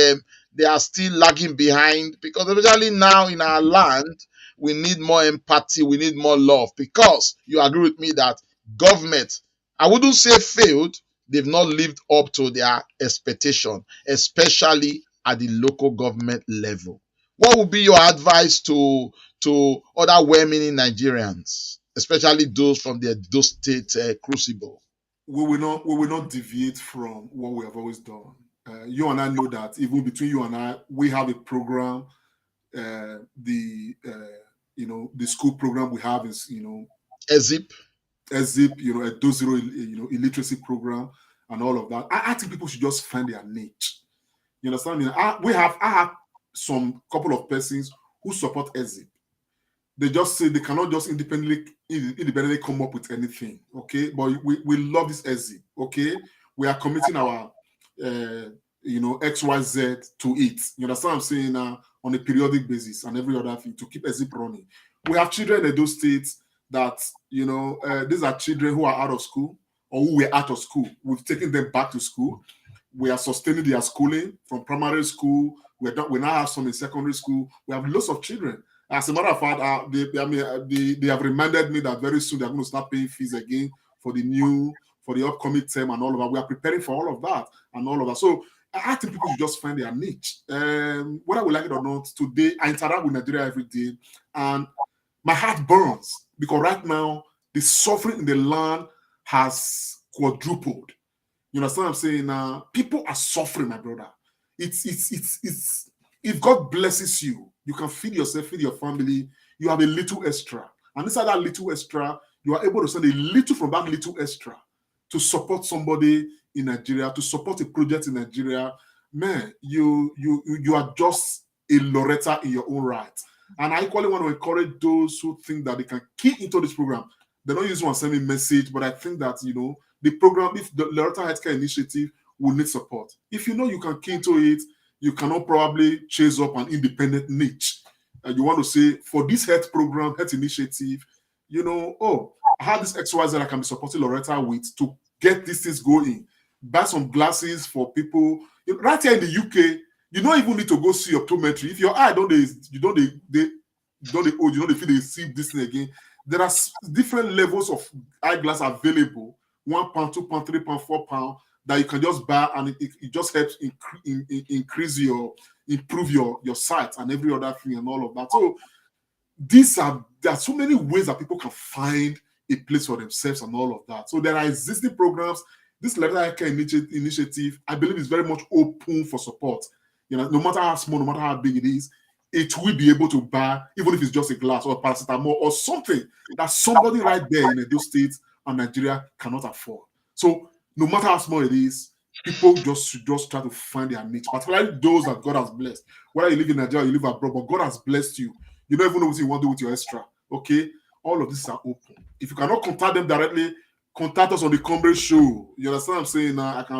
they are still lagging behind? Because especially now in our land, we need more empathy, we need more love. Because you agree with me that government, I wouldn't say failed, they've not lived up to their expectation, especially at the local government level. What would be your advice to other well-meaning Nigerians, especially those from the Edo State crucible? We will not deviate from what we have always done. You and I know that even between you and I, we have a program. The school program we have is EZIP, Edo Zero, illiteracy program and all of that. I think people should just find their niche. You understand? I have some couple of persons who support EZIP. They just say they cannot just independently come up with anything. Okay, but we love this EZIP. Okay, we are committing our XYZ to it. You understand what I'm saying? On a periodic basis and every other thing to keep EZIP running. We have children in those states that these are children who are out of school or who were out of school. We've taken them back to school. We are sustaining their schooling from primary school. We now have some in secondary school. We have lots of children. As a matter of fact, they have reminded me that very soon they're going to start paying fees again for the upcoming term and all of that. We are preparing for all of that and all of that. So I think people should just find their niche. Whether we like it or not, today I interact with Nigeria every day, and my heart burns because right now the suffering in the land has quadrupled. You understand what I'm saying? People are suffering, my brother. It's if God blesses you, you can feed yourself, feed your family. You have a little extra, and inside that little extra, you are able to send a little from that little extra to support somebody in Nigeria, to support a project in Nigeria. Man, you are just a Loretta in your own right. And I equally want to encourage those who think that they can key into this program. They don't use one send me message, but I think that the program, if the Loretta Healthcare Initiative will need support. If you can key into it, you cannot probably chase up an independent niche. And you want to say, for this health program, health initiative, I have this XYZ I can be supporting Loretta with to get these things going. Buy some glasses for people. Right here in the UK, you don't even need to go see optometry. If your eye you don't feel they see this thing again. There are different levels of eyeglass available. £1, £2, £3, £4 that you can just buy, and it just helps improve your sight and every other thing and all of that. So there are so many ways that people can find a place for themselves and all of that. So there are existing programs. This Loretta Healthcare Initiative, I believe, is very much open for support. No matter how small, no matter how big it is, it will be able to buy, even if it's just a glass or a paracetamol or something that somebody right there in Edo State and Nigeria cannot afford. So no matter how small it is, people should just try to find their niche, particularly those that God has blessed. Whether you live in Nigeria or you live abroad, but God has blessed you. You don't even know what you want to do with your extra. Okay? All of these are open. If you cannot contact them directly, contact us on the Comrade Show. You understand what I'm saying?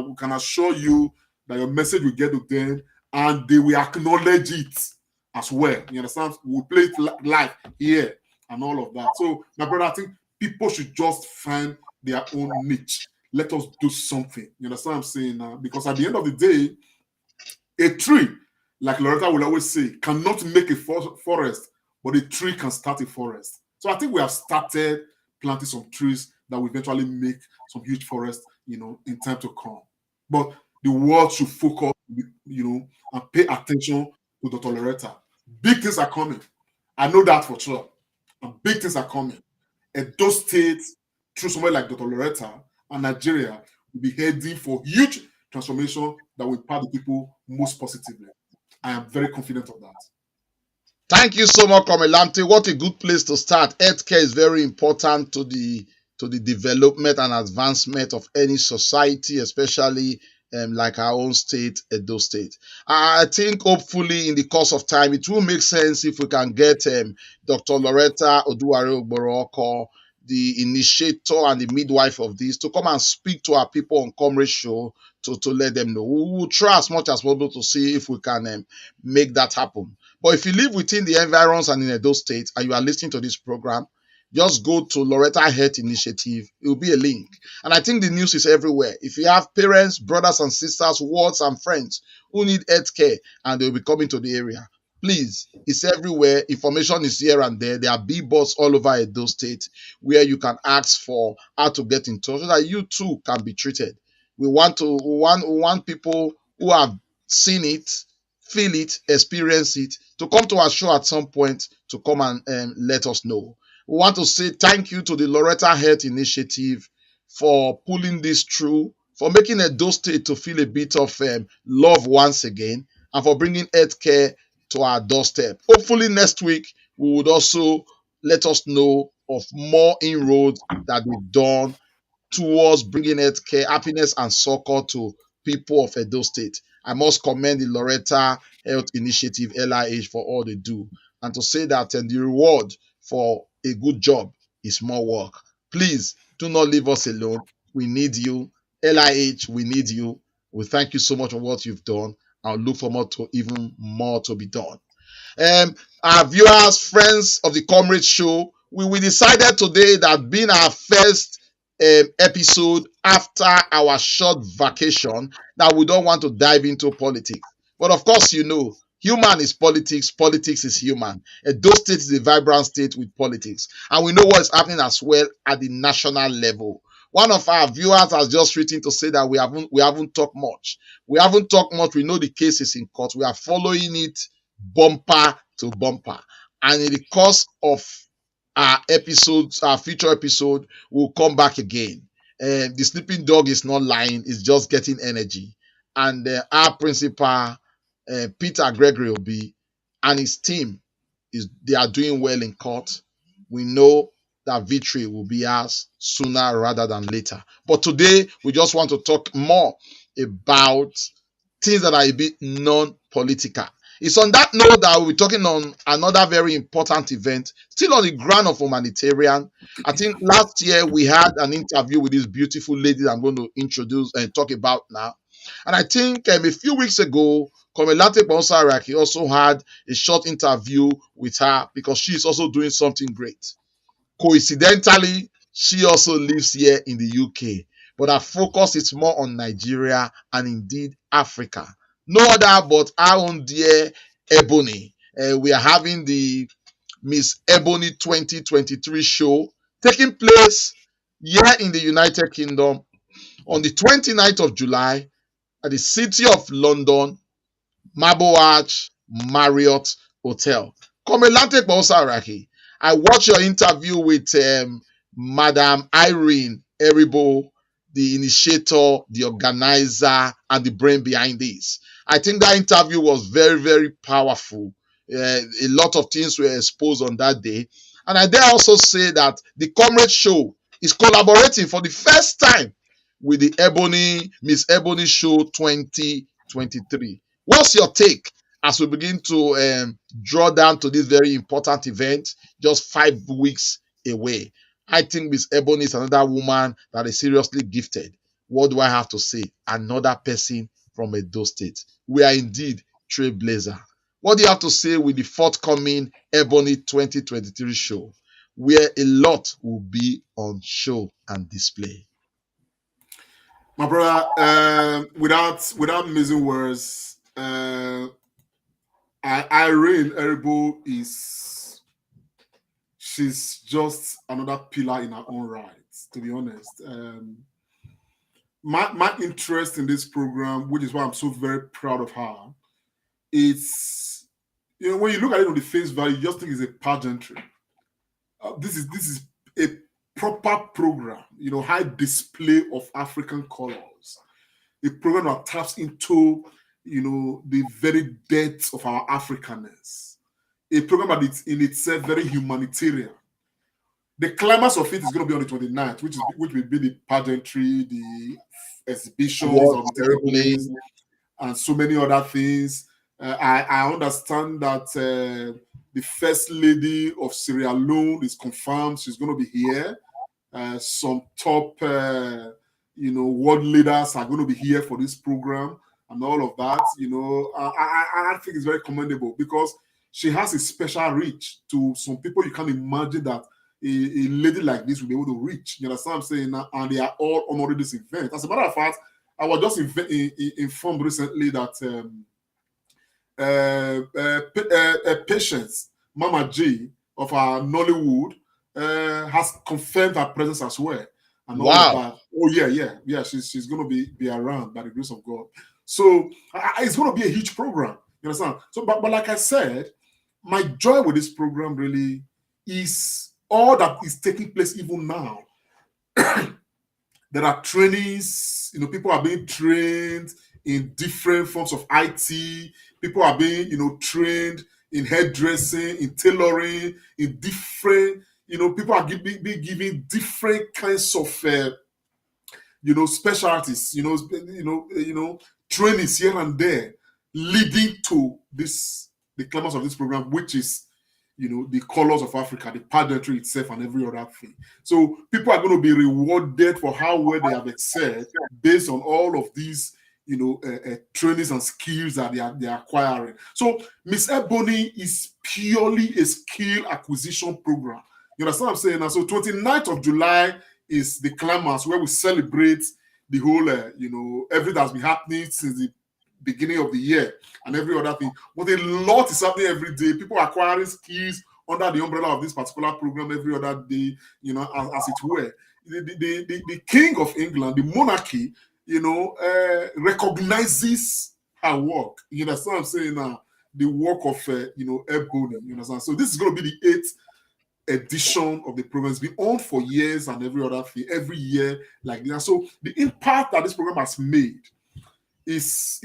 We can assure you that your message will get to them and they will acknowledge it as well. You understand? We'll play it live here and all of that. So, my brother, I think people should just find their own niche. Let us do something. You understand what I'm saying? Because at the end of the day, a tree, like Loretta will always say, cannot make a forest, but a tree can start a forest. So I think we have started planting some trees that will eventually make some huge forests, in time to come. But the world should focus, and pay attention to Dr. Loretta. Big things are coming. I know that for sure. And big things are coming. And those states, through somebody like Dr. Loretta and Nigeria, will be heading for huge transformation that will impact the people most positively. I am very confident of that. Thank you so much, Komelamte. What a good place to start. Healthcare is very important to the development and advancement of any society, especially like our own state, Edo State. I think hopefully in the course of time, it will make sense if we can get Dr. Loretta Oduwari-Ogboroko, the initiator and the midwife of this, to come and speak to our people on Comrade Show to let them know. We will try as much as possible to see if we can make that happen. But if you live within the environs and in Edo State and you are listening to this program, just go to Loretta Health Initiative. It will be a link. And I think the news is everywhere. If you have parents, brothers and sisters, wards and friends who need health care and they will be coming to the area, please, it's everywhere. Information is here and there. There are billboards all over Edo State where you can ask for how to get in touch so that you too can be treated. We want people who have seen it, feel it, experience it, to come to our show at some point to come and let us know. We want to say thank you to the Loretta Health Initiative for pulling this through, for making Edo State to feel a bit of love once again, and for bringing healthcare to our doorstep. Hopefully next week, we would also let us know of more inroads that we've done towards bringing healthcare, happiness, and succor to people of Edo State. I must commend the Loretta Health Initiative, LIH, for all they do, and to say that the reward for a good job is more work. Please do not leave us alone. We need you. LIH, we need you. We thank you so much for what you've done. I'll look forward to even more to be done. Our viewers, friends of the Comrade Show, we decided today that being our first episode after our short vacation, that we don't want to dive into politics. But of course, you know, human is politics, politics is human. Edo State is a vibrant state with politics. And we know what is happening as well at the national level. One of our viewers has just written to say that we haven't talked much. We haven't talked much. We know the case is in court. We are following it bumper to bumper. And in the course of our episodes, our future episode, we'll come back again. The sleeping dog is not lying. It's just getting energy. And our principal, Peter Gregory Obi, and his team, they are doing well in court. We know that victory will be ours sooner rather than later. But today, we just want to talk more about things that are a bit non-political. It's on that note that we'll be talking on another very important event, still on the ground of humanitarian. I think last year we had an interview with this beautiful lady that I'm going to introduce and talk about now. And I think a few weeks ago, Komelate Bonsaraki also had a short interview with her because she's also doing something great. Coincidentally, she also lives here in the UK, but her focus is more on Nigeria and indeed Africa. No other but our own dear Ebony. We are having the Miss Ebony 2023 show taking place here in the United Kingdom on the 29th of July at the City of London, Marble Arch Marriott Hotel. Komelate Bonsaraki, I watched your interview with Madam Irene Eribo, the initiator, the organizer, and the brain behind this. I think that interview was very, very powerful. A lot of things were exposed on that day. And I dare also say that the Comrade Show is collaborating for the first time with the Miss Ebony Show 2023. What's your take as we begin to draw down to this very important event, just 5 weeks away? I think Miss Ebony is another woman that is seriously gifted. What do I have to say? Another person from Edo State. We are indeed trailblazer. What do you have to say with the forthcoming Ebony 2023 show, where a lot will be on show and display? My brother, without missing words, Irene Eribo she's just another pillar in her own right, to be honest. My interest in this program, which is why I'm so very proud of her, it's, when you look at it on the face value, you just think it's a pageantry. This is a proper program, high display of African colors, a program that taps into, the very depths of our Africanness, a program that is in itself very humanitarian. The climax of it is going to be on the 29th, which will be the pageantry, the exhibitions of the ceremonies, and so many other things. I understand that the First Lady of Sierra Leone is confirmed. She's going to be here. Some top, world leaders are going to be here for this program and all of that. I think it's very commendable because she has a special reach to some people you can't imagine that a lady like this will be able to reach. You understand what I'm saying? And they are all honoring this event. As a matter of fact, I was just informed recently that Patience, Mama J of our Nollywood, has confirmed her presence as well. And all of that. Oh, yeah. She's going to be around by the grace of God. So it's going to be a huge program. You understand? So, but like I said, my joy with this program really is all that is taking place even now. There are trainings, people are being trained in different forms of IT. People are being, trained in hairdressing, in tailoring, in different, people are being given different kinds of, specialties, trainings here and there, leading to the climax of this program, which is, the colors of Africa, the pageantry itself, and every other thing. So people are going to be rewarded for how well they have excelled based on all of these, trainings and skills that they are acquiring. So Miss Ebony is purely a skill acquisition program. You understand what I'm saying? And so 29th of July is the climax where we celebrate the whole, everything that's been happening since the beginning of the year and every other thing. But a lot is happening every day. People are acquiring skills under the umbrella of this particular program every other day, as it were. The King of England, the monarchy, recognizes her work. You understand what I'm saying? The work of, Ebony. You understand? So this is going to be the 8th edition of the program. It's been on for years and every other thing, every year like that. So the impact that this program has made is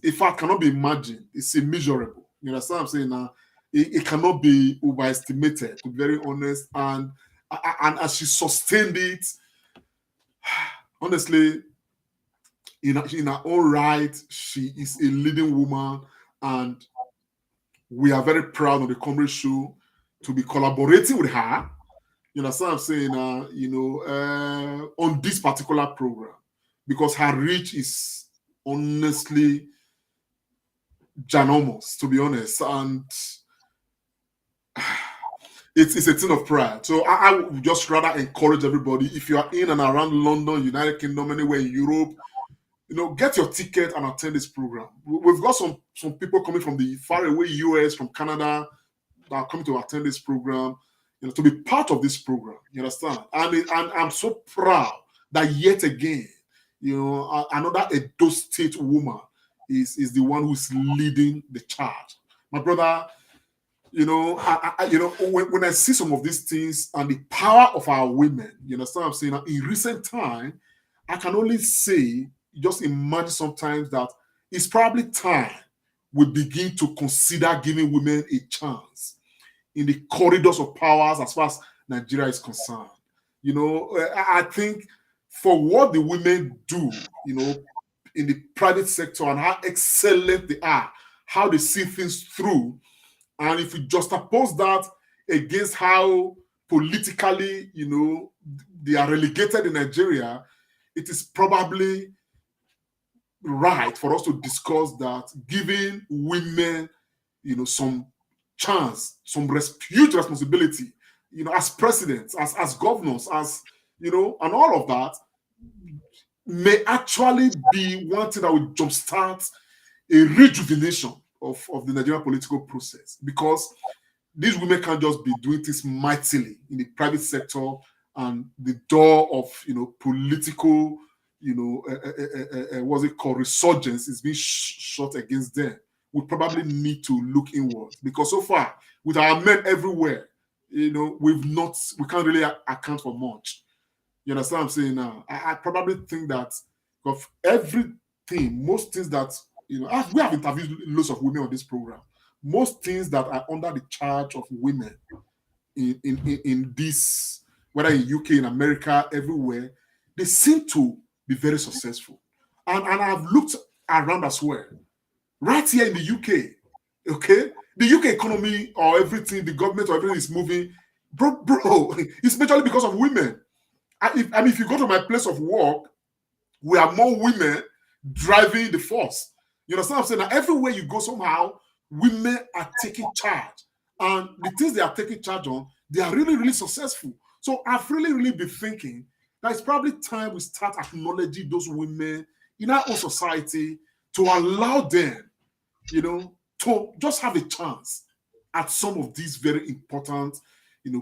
if I cannot be imagined. It's immeasurable. You understand what I'm saying? Now, it cannot be overestimated, to be very honest. And as she sustained it, honestly, in her own right, she is a leading woman, and we are very proud of the Comrade Show to be collaborating with her. You understand what I'm saying? On this particular program, because her reach is honestly ginormous, to be honest, and it's a thing of pride. So I would just rather encourage everybody, if you are in and around London, United Kingdom, anywhere in Europe, get your ticket and attend this program. We've got some people coming from the faraway US, from Canada, that are coming to attend this program, to be part of this program. You understand? And I'm so proud that yet again, another Edo State woman is the one who's leading the charge. My brother, when I see some of these things and the power of our women, you understand what I'm saying? In recent time, I can only say, just imagine sometimes that it's probably time we begin to consider giving women a chance in the corridors of powers as far as Nigeria is concerned. I think for what the women do, in the private sector and how excellent they are, how they see things through, and if we juxtapose that against how politically, they are relegated in Nigeria, it is probably right for us to discuss that, giving women, some chance, some huge responsibility, as presidents, as governors, as, and all of that, may actually be one thing that will jumpstart a rejuvenation of the Nigerian political process, because these women can't just be doing things mightily in the private sector and the door of political what's it called, resurgence is being shot against them. We probably need to look inwards, because so far with our men everywhere, we can't really account for much. You understand what I'm saying now? I probably think that of everything, most things that, we have interviewed lots of women on this program. Most things that are under the charge of women in this, whether in UK, in America, everywhere, they seem to be very successful. And I've looked around as well. Right here in the UK, okay? The UK economy or everything, the government or everything is moving. Bro, it's majorly because of women. If you go to my place of work, we have more women driving the force. You understand what I'm saying? Now, everywhere you go, somehow, women are taking charge. And the things they are taking charge on, they are really, really successful. So I've really, really been thinking that it's probably time we start acknowledging those women in our own society to allow them, to just have a chance at some of these very important,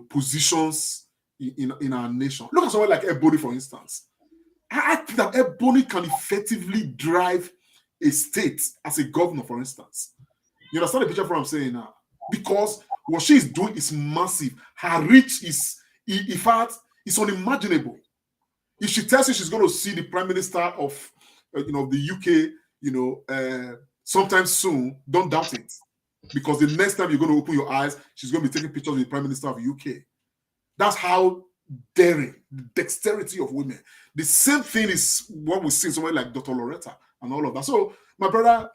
positions in our nation. Look at someone like Ebony, for instance. I think that Ebony can effectively drive a state as a governor, for instance. You understand the picture of what I'm saying now? Because what she is doing is massive. Her reach is, in fact, it's unimaginable. If she tells you she's going to see the Prime Minister of, the UK, sometime soon, don't doubt it. Because the next time you're going to open your eyes, she's going to be taking pictures of the Prime Minister of the UK. That's how daring, the dexterity of women. The same thing is what we see somewhere like Dr. Loretta and all of that. So, my brother,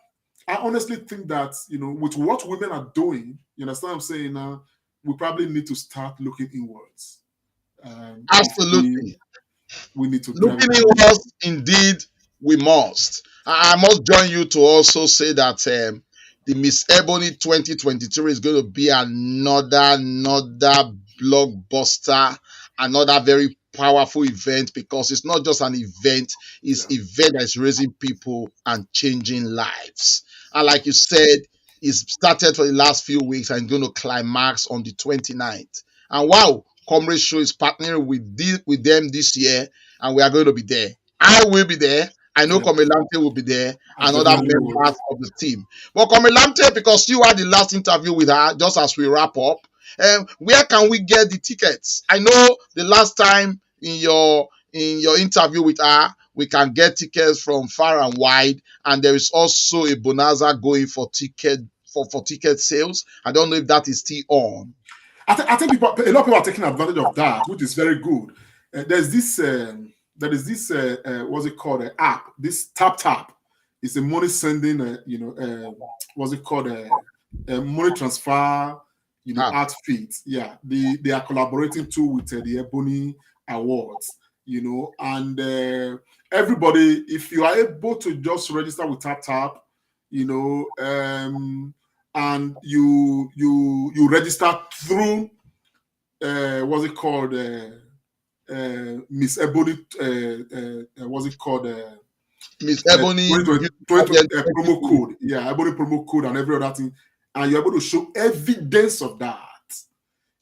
I honestly think that, with what women are doing, you understand what I'm saying now, we probably need to start looking inwards. Absolutely. We need to looking inwards, indeed, we must. I must join you to also say that the Miss Ebony 2023 is going to be another blockbuster, another very powerful event, because it's not just an event, it's an event that's raising people and changing lives. And like you said, it's started for the last few weeks and going to climax on the 29th. And wow, Comrade Show is partnering with them this year, and we are going to be there. I will be there. I know Comrade Lamte will be there, and other members of the team. But Comrade Lamte, because you had the last interview with her, just as we wrap up, where can we get the tickets? I know the last time in your interview with her, we can get tickets from far and wide, and there is also a bonanza going for ticket sales. I don't know if that is still on. I think a lot of people are taking advantage of that, which is very good. There is this what's it called, app, this tap. It's a money sending what's it called, money transfer outfit. Yeah, they are collaborating too with the Ebony Awards, and everybody, if you are able to just register with tap, and you register through what's it called, Miss Ebony, what's it called, Miss Ebony 2020 promo code, Ebony promo code and every other thing, and you're able to show evidence of that.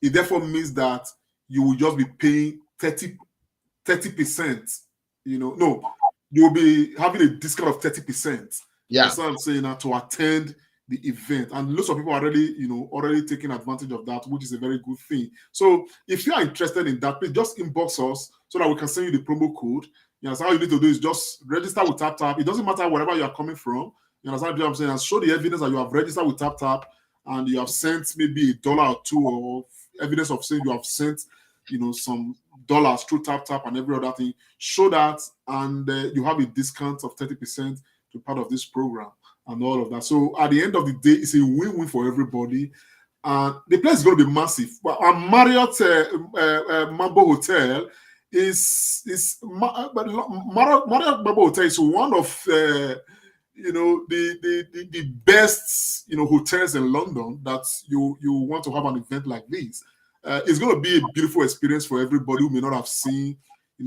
It therefore means that you will just be paying 30%. No, you'll be having a discount of 30%. Yeah, that's what I'm saying now, to attend the event, and lots of people are already taking advantage of that, which is a very good thing. So if you are interested in that, please just inbox us so that we can send you the promo code. So all you need to do is just register with tap. It doesn't matter wherever you are coming from. You understand what I'm saying? And show the evidence that you have registered with tap, and you have sent maybe $1 or $2, or evidence of saying you have sent some dollars through tap and every other thing. Show that, and you have a discount of 30% to part of this program and all of that. So at the end of the day, it's a win-win for everybody. The place is going to be massive. But Marriott Mambo Hotel Marriott Mambo Hotel is one of the best hotels in London that you want to have an event like this. It's going to be a beautiful experience for everybody who may not have seen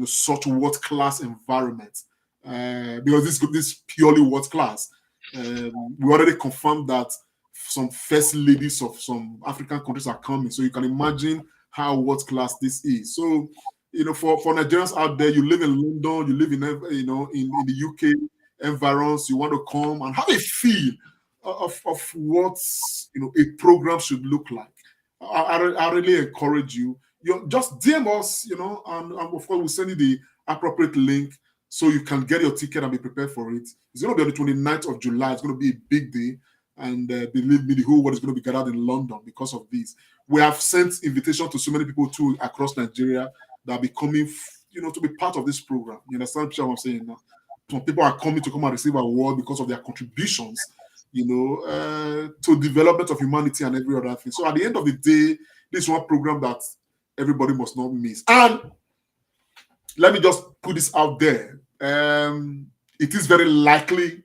such world-class environment, because this is purely world-class. We already confirmed that some first ladies of some African countries are coming, so you can imagine how world-class this is. So for Nigerians out there, you live in London, you live in in the UK environs, you want to come and have a feel of what a program should look like. I really encourage you. You just DM us, and of course we'll send you the appropriate link so you can get your ticket and be prepared for it. It's going to be on the 29th of July. It's going to be a big day, and believe me, the whole world is going to be gathered in London because of this. We have sent invitation to so many people too across Nigeria that are becoming, to be part of this program. You understand what I'm saying now? Some people are coming to come and receive an award because of their contributions, to development of humanity and every other thing. So at the end of the day, this is one program that everybody must not miss. And let me just put this out there. It is very likely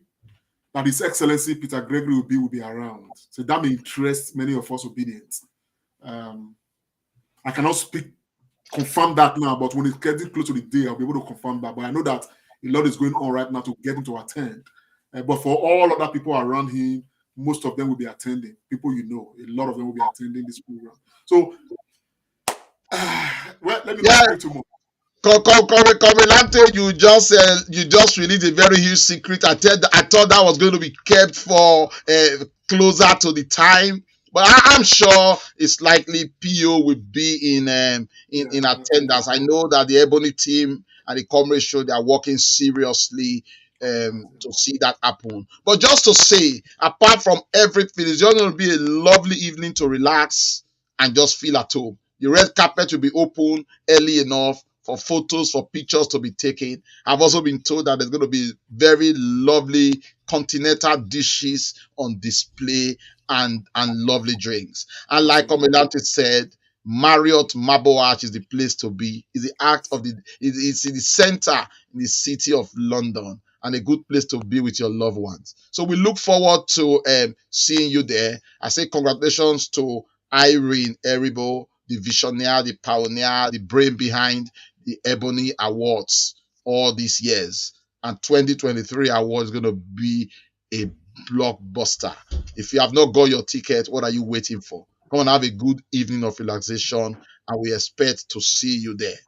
that His Excellency Peter Gregory will be around. So that may interest many of us obedience. I cannot confirm that now, but when it's getting close to the day, I'll be able to confirm that. But I know that a lot is going on right now to get him to attend. But for all other people around him, most of them will be attending. People a lot of them will be attending this program. So, well, let me not too much. Comilante, you just released a very huge secret. I thought that was going to be kept for closer to the time, but I'm sure it's likely PO will be in attendance. I know that the Ebony team and the Comrade Show, they are working seriously to see that happen. But just to say, apart from everything, it's just going to be a lovely evening to relax and just feel at home. The red carpet will be open early enough for photos, for pictures to be taken. I've also been told that there's going to be very lovely continental dishes on display and lovely drinks. And like Comandante said, Marriott Marble Arch is the place to be. It's it's in the center in the city of London, and a good place to be with your loved ones. So we look forward to seeing you there. I say congratulations to Irene Eribo, the visionary, the pioneer, the brain behind the Ebony Awards all these years. And 2023 award is going to be a blockbuster. If you have not got your ticket, what are you waiting for? Come and have a good evening of relaxation, and we expect to see you there.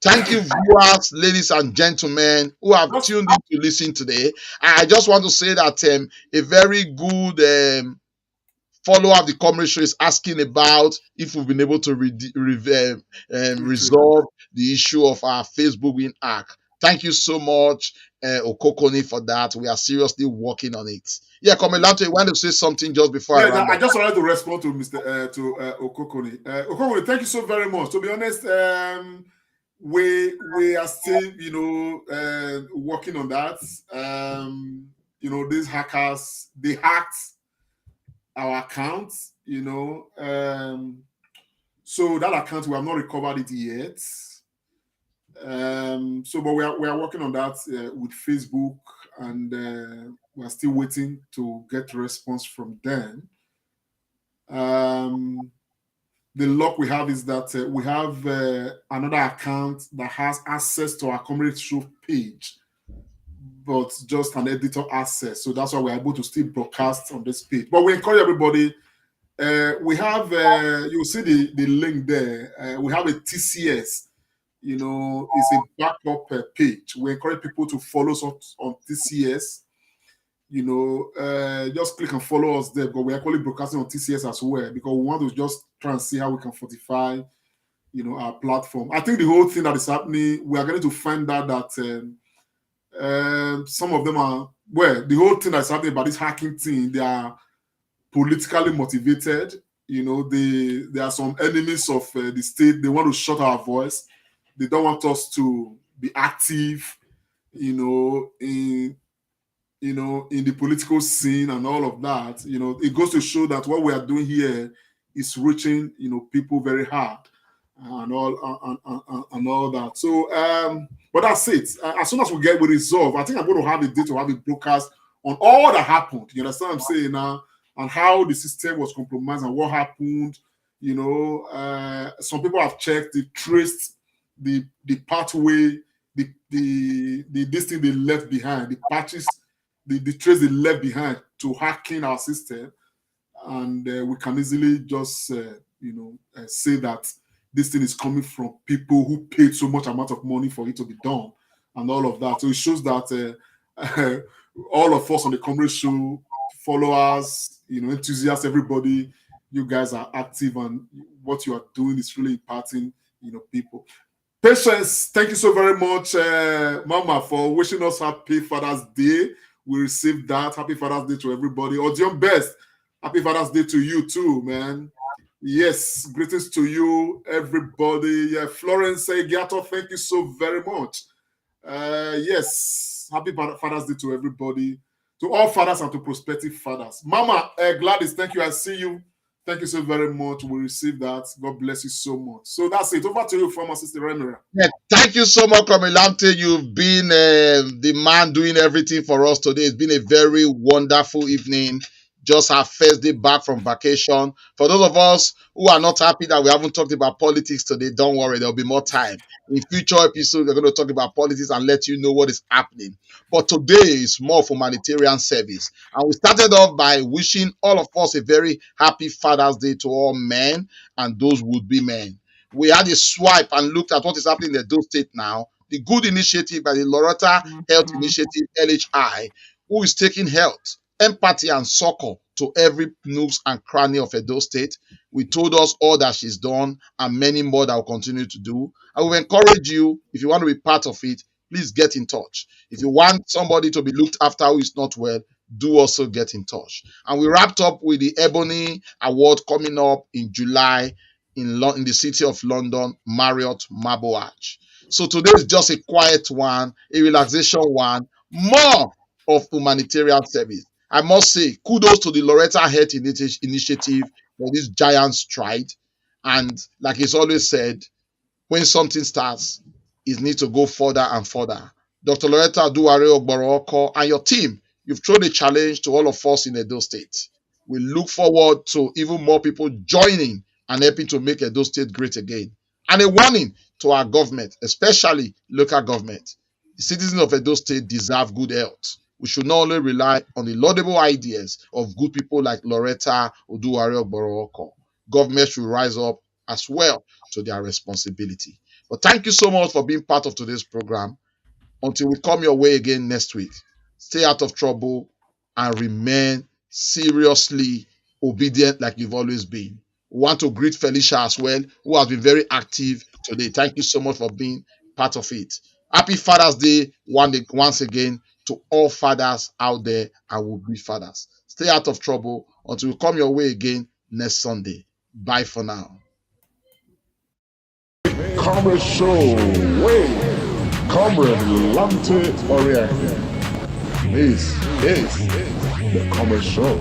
Thank you, viewers, ladies and gentlemen, who have tuned in to listen today. I just want to say that a very good follower of the Comrade Show is asking about if we've been able to resolve the issue of our Facebook win hack. Thank you so much, Okokoni, for that. We are seriously working on it. Yeah, Comandante, you want to say something just before I just wanted to respond to Okokoni. Okokoni, thank you so very much. To be honest, we are still, working on that. These hackers, they hacked our account, so that account, we have not recovered it yet. But we are working on that with Facebook, and we are still waiting to get a response from them. The luck we have is that we have another account that has access to our Comrade Show page, but just an editor access. So that's why we're able to still broadcast on this page. But we encourage everybody. We have, you'll see the link there. We have a TCS, it's a backup page. We encourage people to follow us on TCS. Just click and follow us there, because we're actually broadcasting on TCS as well, because we want to just try and see how we can fortify, our platform. I think the whole thing that is happening, we are going to find out that some of them are, the whole thing that's happening about this hacking thing, they are politically motivated. There are some enemies of the state. They want to shut our voice. They don't want us to be active, in the political scene and all of that. It goes to show that what we are doing here is reaching, people very hard and all that. So, but that's it. As soon as we resolve, I think I'm going to have a day to have a broadcast on all that happened. You understand what I'm saying now? And how the system was compromised and what happened. Some people have checked, they traced the pathway, this thing they left behind, the patches, the trace they left behind to hacking our system. And we can easily just, say that this thing is coming from people who paid so much amount of money for it to be done and all of that. So it shows that all of us on the Comrade Show, followers, enthusiasts, everybody, you guys are active and what you are doing is really impacting, people. Patience, thank you so very much, Mama, for wishing us happy Father's Day. We received that. Happy Father's Day to everybody. Odion Best, happy Father's Day to you too, man. Yes, greetings to you, everybody. Yeah, Florence Egiato, thank you so very much. Yes, happy Father's Day to everybody, to all fathers and to prospective fathers. Mama, Gladys, thank you. I see you. Thank you so very much. We received that. God bless you so much. So that's it. Over to you, former Sister Remira. Yeah, thank you so much, Komilante. You've been the man doing everything for us today. It's been a very wonderful evening. Just our first day back from vacation. For those of us who are not happy that we haven't talked about politics today, don't worry, there'll be more time. In future episodes, we're going to talk about politics and let you know what is happening. But today is more of humanitarian service. And we started off by wishing all of us a very happy Father's Day to all men and those would-be men. We had a swipe and looked at what is happening in Edo State now. The good initiative by the Loretta Health Initiative, LHI, who is taking health, empathy, and succor to every nooks and cranny of Edo State. We told us all that she's done and many more that will continue to do. I will encourage you, if you want to be part of it, please get in touch. If you want somebody to be looked after who is not well, do also get in touch. And we wrapped up with the Ebony Award coming up in July in the city of London, Marriott Marble Arch. So today is just a quiet one, a relaxation one, more of humanitarian service. I must say, kudos to the Loretta Health Initiative for this giant stride. And like it's always said, when something starts, it needs to go further and further. Dr. Loretta Ogborooko and your team, you've thrown a challenge to all of us in Edo State. We look forward to even more people joining and helping to make Edo State great again. And a warning to our government, especially local government. The citizens of Edo State deserve good health. We should not only rely on the laudable ideas of good people like Loretta Ogborooko. Government should rise up as well to their responsibility. But thank you so much for being part of today's program. Until we come your way again next week, stay out of trouble and remain seriously obedient like you've always been. We want to greet Felicia as well, who has been very active today. Thank you so much for being part of it. Happy Father's Day once again to all fathers out there and would-be fathers. Stay out of trouble until we come your way again next Sunday. Bye for now. Comrade Show, Comrade Lante Oriake. This is the Comrade Show.